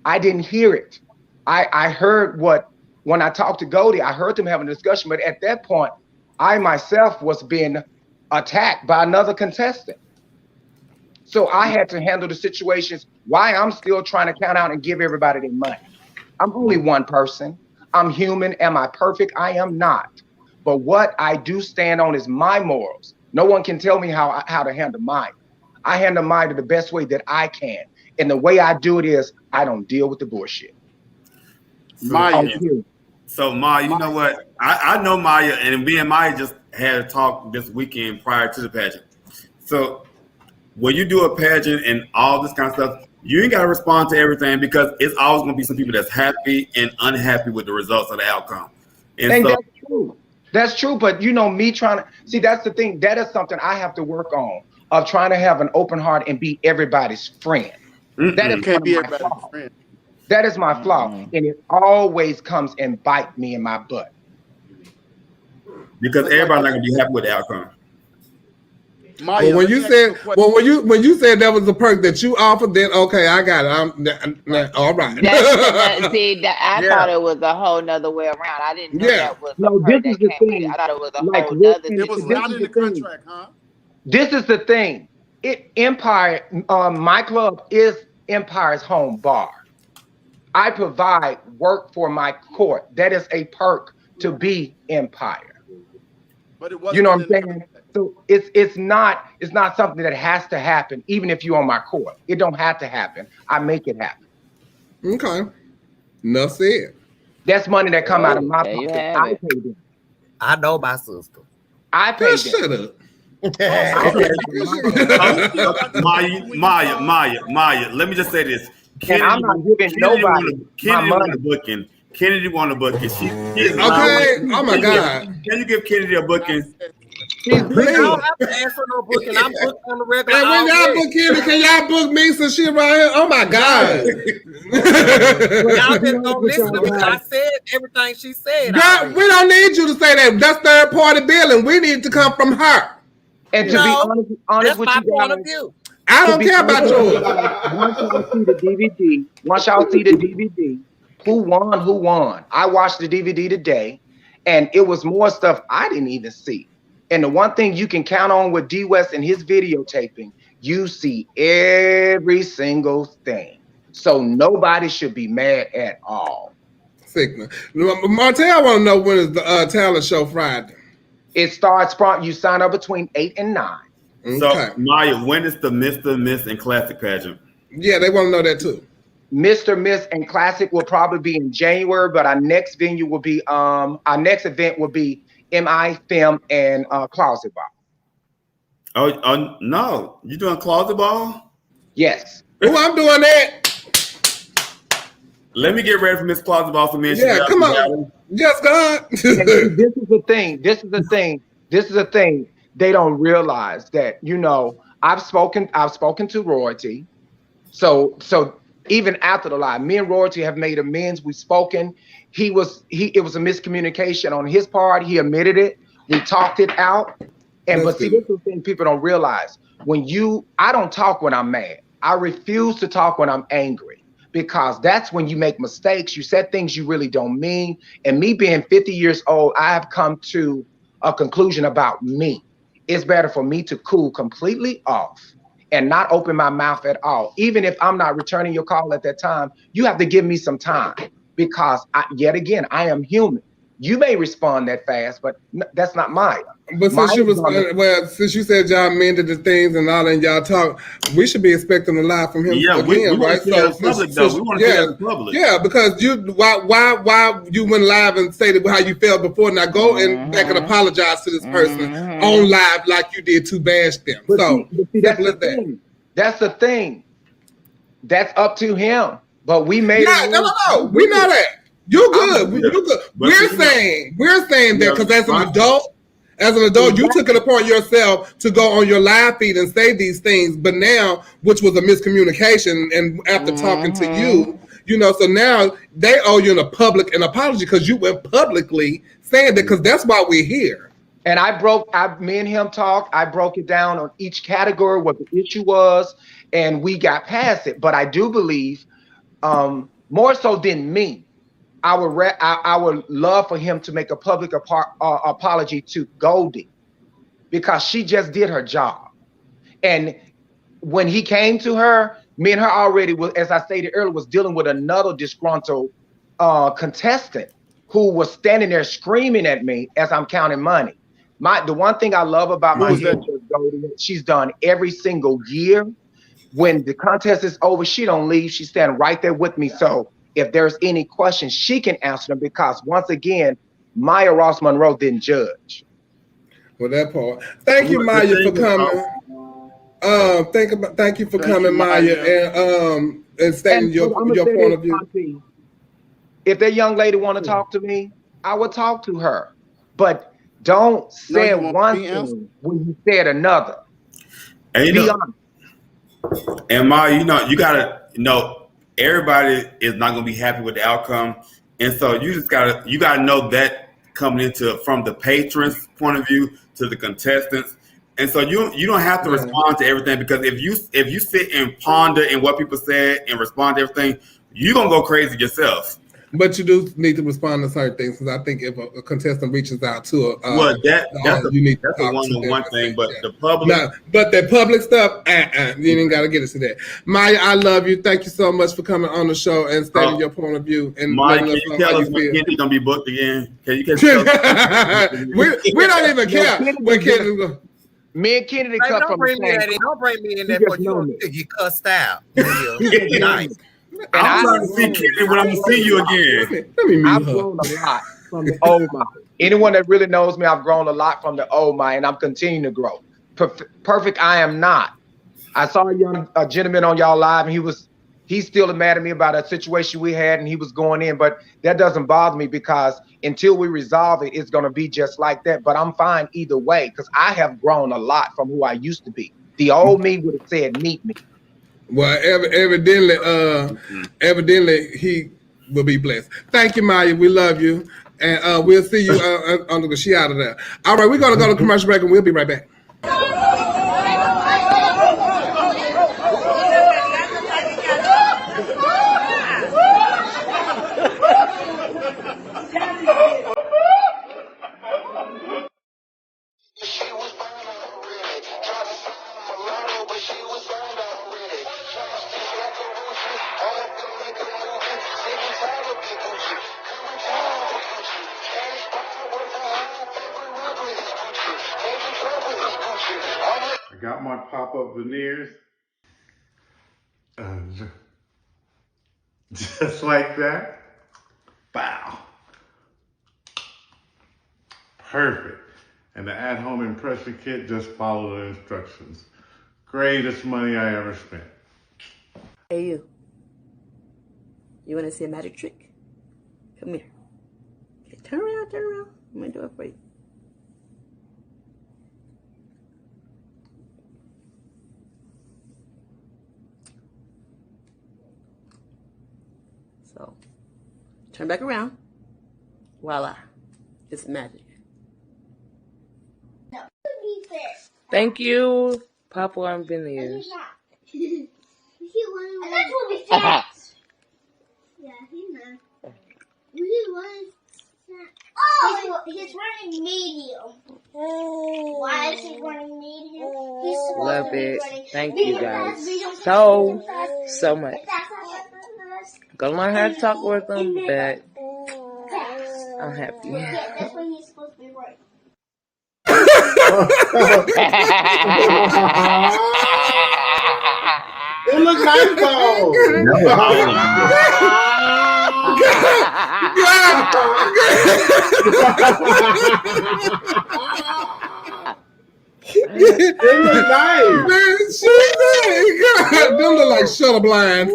I didn't hear it. I heard when I talked to Goldie, I heard them having a discussion, but at that point, I myself was being attacked by another contestant. So I had to handle the situations while I'm still trying to count out and give everybody their money. I'm only one person. I'm human. Am I perfect? I am not. But what I do stand on is my morals. No one can tell me how to handle mine. I handle mine the best way that I can. And the way I do it is I don't deal with the bullshit. Maya. So Maya, you know what? I know Maya, and me and Maya just had a talk this weekend prior to the pageant. So when you do a pageant and all this kind of stuff, you ain't got to respond to everything because it's always going to be some people that's happy and unhappy with the results of the outcome. And so, that's true. That's true. But me trying to see, that's the thing. That is something I have to work on, of trying to have an open heart and be everybody's friend. That is can't be everybody's friend. That is my flaw. And it always comes and bite me in my butt. Because everybody's not going to be happy with the outcome. Maya, Well, when you said that was a perk that you offered, then okay, I got it. All right. I thought it was a whole nother way around. I didn't know that was a No, perk this is that the came with it. thing. I thought it was a Like, whole nother It was not in the contract, huh? This is the thing. Empire, my club is Empire's home bar. I provide work for my court. That is a perk to be Empire. But it wasn't. You know what I'm saying? So it's not something that has to happen, even if you're on my court. It don't have to happen. I make it happen. Okay. Enough said. That's money that come out of my there you pocket. have I it. pay them. I know my sister. I pay them. Shut up. Maya. Let me just say this. And I'm not giving nobody my money. Kennedy won the booking. She is okay. Oh my God. Can you give Kennedy a booking? I don't have to ask for no booking. I'm booked on the regular. And when y'all book Kennedy, can y'all book me some shit right here? Oh my God. Y'all just don't listen to me. I said everything she said. God, we don't need you to say that. That's third party billing. We need to come from her. And to be honest with my you point guys, of view. I don't care about yours. Once y'all see the DVD, who won? I watched the DVD today, and it was more stuff I didn't even see. And the one thing you can count on with D West and his videotaping, you see every single thing. So nobody should be mad at all. Sigma. Martell, I want to know when is the talent show Friday? It starts from you sign up between 8 and 9. Okay. So Maya, when is the Mr., Miss, and Classic pageant? Yeah, they want to know that too. Mr., Miss, and Classic will probably be in January, but our next venue will be our next event will be MI Film and Closet Ball. Oh no, you doing Closet Ball? Yes. Oh, I'm doing that. Let me get ready for Miss Closet Ball for me. Yeah, come on. Yes, God. This is the thing. This is the thing. They don't realize that, I've spoken to Royalty. So even after the lie, me and Royalty have made amends. We've spoken. It was a miscommunication on his part. He admitted it. We talked it out. But see, this is the thing people don't realize. I don't talk when I'm mad. I refuse to talk when I'm angry, because that's when you make mistakes. You said things you really don't mean. And me being 50 years old, I have come to a conclusion about me. It's better for me to cool completely off and not open my mouth at all. Even if I'm not returning your call at that time, you have to give me some time, because yet again, I am human. You may respond that fast, but that's not Maya. But since you said y'all mended the things and all, and y'all talk, we should be expecting a lot from him again, we right? We want to see it in public. Yeah, because why you went live and stated how you felt before, now go and back and apologize to this person on live like you did to bash them. But so see, that's the thing. That's the thing. That's up to him. But we made it. No. We know that. You're good. You're good. We're saying that because as an adult, you took it upon yourself to go on your live feed and say these things, but now, which was a miscommunication, and after talking to you, so now they owe you an apology because you went publicly saying that, because that's why we're here. And me and him talked. I broke it down on each category, what the issue was, and we got past it. But I do believe, more so than me, I would love for him to make a public apology to Goldie, because she just did her job. And when he came to her, me and her already, as I stated earlier, was dealing with another disgruntled contestant who was standing there screaming at me as I'm counting money. The one thing I love about my sister Goldie, she's done every single year. When the contest is over, she don't leave. She's standing right there with me. So if there's any questions, she can answer them, because once again, Maya Ross Monroe didn't judge. Well, that part. Thank you, Maya, for coming. Thank you for coming, Maya, and stating your point of view. If that young lady want to talk to me, I will talk to her. But don't say one thing when you said another. And be honest. And Maya, you gotta everybody is not going to be happy with the outcome, and so you gotta know that coming into from the patrons' point of view to the contestants, And so you don't have to respond to everything, because if you sit and ponder in what people said and respond to everything, you're gonna go crazy yourself. But you do need to respond to certain things, because I think if a contestant reaches out to that's a one-on-one thing, but the public. But the public stuff, you ain't got to get into that. Maya, I love you. Thank you so much for coming on the show and stating your point of view. And Maya, can you tell us when Kenny's gonna be booked again? Can you tell us? we don't even care when Kenny's going. Me and Kennedy come from the same. Don't bring me in there for you get cussed out. Nice. I'm trying to see Kenny when I'm gonna see you again. I've grown a lot from the old Maya. Anyone that really knows me, I've grown a lot from the old Maya, and I'm continuing to grow. Perfect, I am not. I saw a gentleman on y'all live, and he's still mad at me about a situation we had, and he was going in, but that doesn't bother me, because until we resolve it, it's gonna be just like that. But I'm fine either way, because I have grown a lot from who I used to be. The old me would have said, meet me. Well, evidently, he will be blessed. Thank you, Maya. We love you. And we'll see you under the she out of there. All right, we're going to go to commercial break, and we'll be right back. I got my pop-up veneers. Just like that. Bow. Perfect. And the at-home impression kit, just follow the instructions. Greatest money I ever spent. Hey you. You want to see a magic trick? Come here. Okay, turn around, turn around. I'm going to do it for you. So, turn back around. Voila. It's magic. Thank you, popcorn veneers. Oh, he's running medium. Why is he running medium? Love it. Thank you guys so much. Gonna learn how to talk with them, but I'm happy. That's when he's supposed to be right. It looks nice though. It look nice. Man, them look like shutter blinds.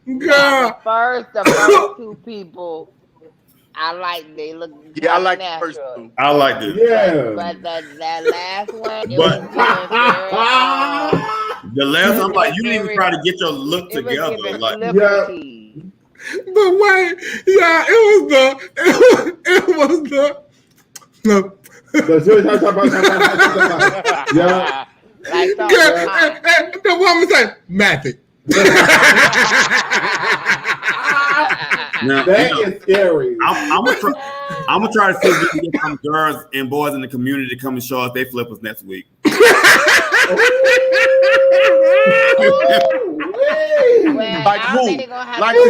The first two people, I like. They look. Yeah, I like natural. the first two. I like this. Yeah. But that last one, it was very, the last one, like you didn't even try to get your look together. Like, But wait, yeah, it was the yeah. Like the woman said, Matthew. Now, that is scary. I'm gonna try to see if we can get some girls and boys in the community to come and show us their flippers next week. Like who? Like who?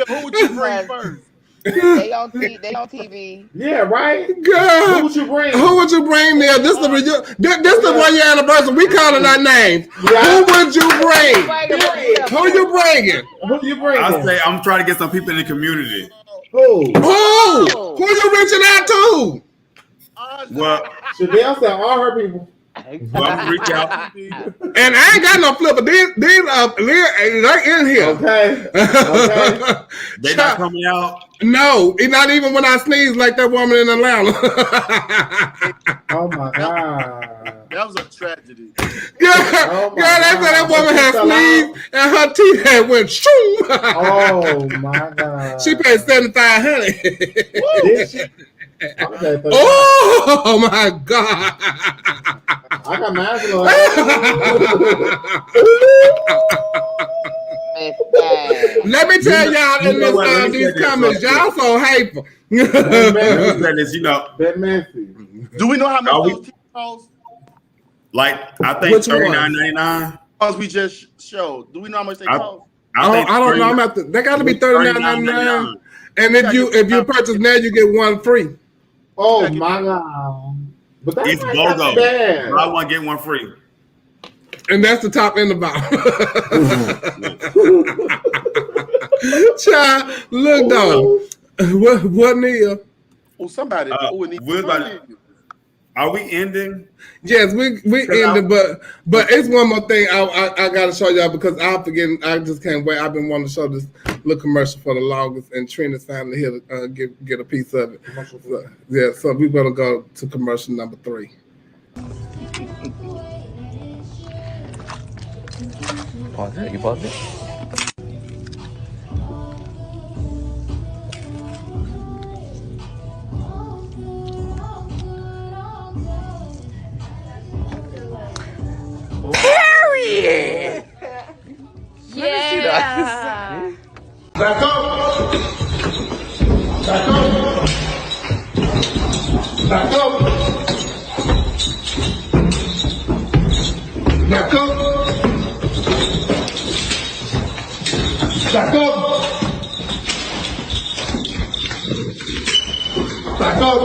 Who would you bring first? They on TV. Yeah, right. Girl, who would you bring? Who would you bring there? This is the 1 year anniversary. We calling our names. Yeah. Who would you bring? Who you bringing? Who you bringing? I say I'm trying to get some people in the community. Who? Who you reaching out to? Well, Chevelle said all her people. Well, I'm reach out. And I ain't got no flipper. They're in here. Okay. They not coming out. No, it's not even when I sneeze like that woman in Atlanta. Oh my God. That was a tragedy. Yeah, they said that woman had sneezed and her teeth had went shoom. Oh my God. She paid $7,500. Did she? Oh my God! I got mine. Let me tell y'all in these comments, y'all so hateful. Let me say this, that messy. Do we know how much those tickets cost? Like I think $39.99. As we just showed. Do we know how much they cost? I don't know. They got to be $39.99. And if you purchase now, you get one free. Oh my God! But that's it's BOGO. Buy one get one free. And that's the top and the bottom. Child, look though. What Neil? Oh, somebody. Are we ending? Yes, we ended, but it's one more thing I gotta show y'all because I just can't wait. I've been wanting to show this little commercial for the longest, and Trina's finally here to get a piece of it. So we're gonna go to commercial number 3. Pause it. You pause it. Period. Yeah. Back up. Back up. Back up. Back up. Back up. Back up.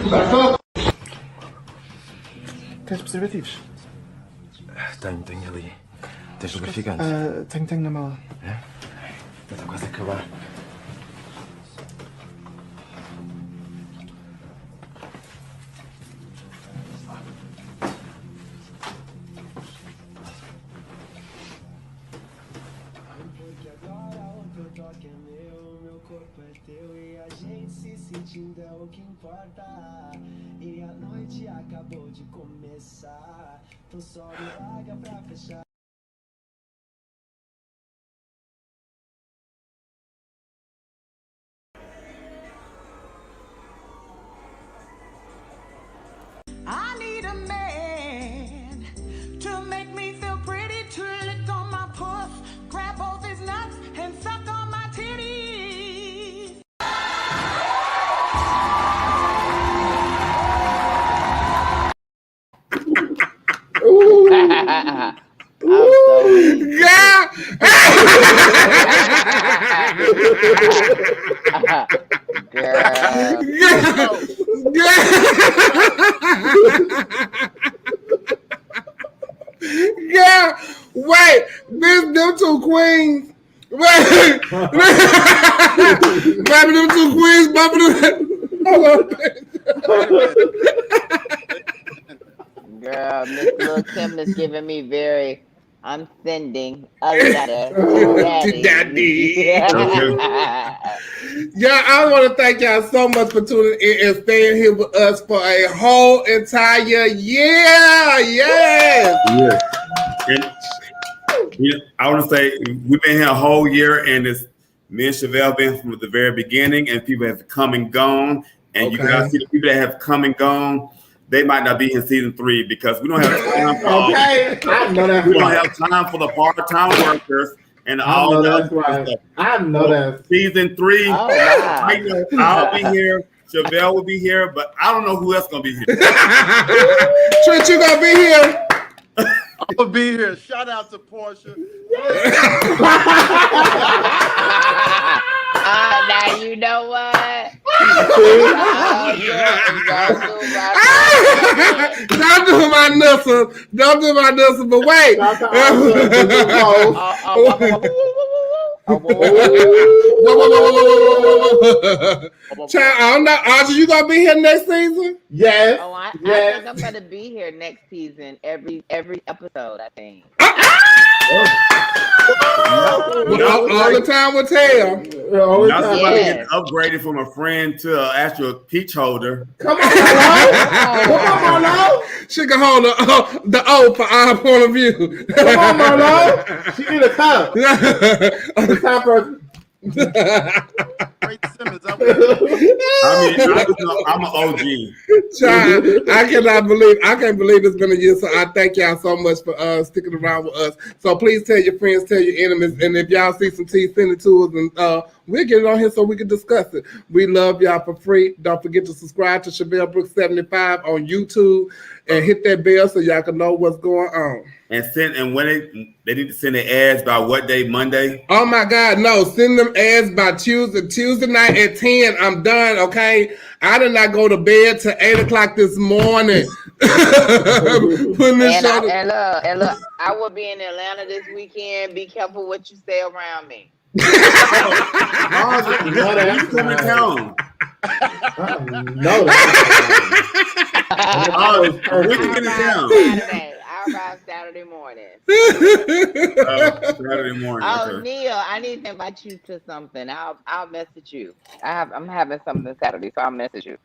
Back up. Tens preservatiefs? Tenho ali. Tens lubrificante? Tenho na mala. É? Já está quase a acabar. E a noite acabou de começar. Então só me larga pra fechar. I need a man to make me feel pretty, to lick on my puss, grab both his nuts, and suck on my titties. Yeah, wait, them two queens. Wait, grabbing them two queens, bumping them. Girl, Miss Lil Kim is giving me very. I'm sending a letter to Daddy. Yeah, I want to thank y'all so much for tuning in and staying here with us for a whole entire year. Yes. And, I want to say we've been here a whole year, and it's me and Chevelle been from the very beginning, and people have come and gone. And you guys see the people that have come and gone. They might not be in season 3 because we don't have time for I know that's we don't right. have time for the part-time workers and I all know that that's right. stuff. I know that. Season 3, Oh, wow. I'll be here. Chevelle will be here, but I don't know who else gonna be here. Trent, you gonna be here? I'll be here. Shout out to Porsche. Now you know what? Don't do my nussers. Don't do my nussers, but wait. Child, I don't know. Audrey, you gonna be here next season? Yes. Oh, I think I'm gonna be here next season. Every episode, I think. All the time will tell. Y'all somebody get upgraded from a friend to an actual peach holder. Come on, Marlo. Come on, Marlo. She can hold the O for our point of view. Come on, Marlo. She need a cup. The top person. Great I'm an OG. Child, I can't believe it's been a year. So I thank y'all so much for sticking around with us. So please tell your friends, tell your enemies, and if y'all see some tea, send it to us, and we'll get it on here so we can discuss it. We love y'all for free. Don't forget to subscribe to Chevelle Brooks 75 on YouTube and hit that bell so y'all can know what's going on. And when they need to send their ads by what day? Monday? Oh my God, no! Send them ads by Tuesday night at 10. I'm done. Okay, I did not go to bed till 8:00 this morning. Putting this show. And look, I will be in Atlanta this weekend. Be careful what you say around me. You come in town. No, when you get in town? I'll arrive Saturday morning. Saturday morning. Oh, Okay. Neil, I need to invite you to something. I'll message you. I'm having something Saturday, so I'll message you.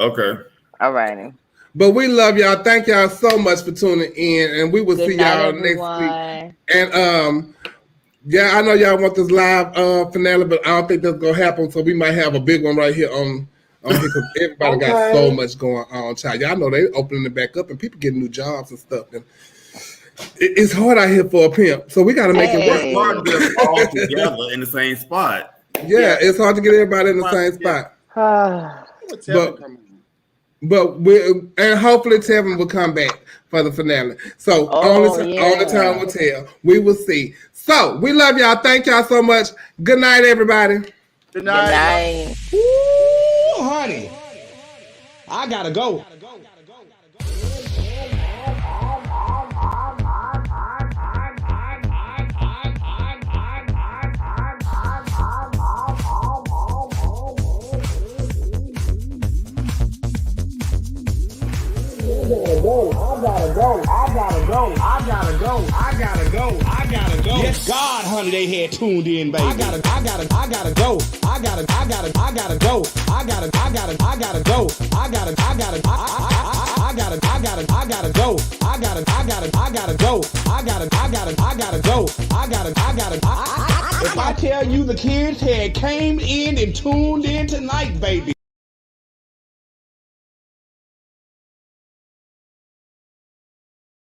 Okay. All righty. But we love y'all. Thank y'all so much for tuning in, and we will see y'all next week. And yeah, I know y'all want this live finale, but I don't think that's gonna happen. So we might have a big one right here on here because everybody got so much going on. Child, y'all know they opening it back up and people getting new jobs and stuff. And it's hard out here for a pimp, so we got to make it work. It's hard to get us all together in the same spot. Yeah, it's hard to get everybody in the same spot. But and hopefully Tevin will come back for the finale. So only time will tell. We will see. So we love y'all. Thank y'all so much. Good night, everybody. Good night. Ooh, honey, I gotta go. I gotta go. Yes, God, honey, they had tuned in, baby. I gotta go. I gotta go. I gotta go. I gotta go. If I tell you the kids had came in and tuned in tonight, baby.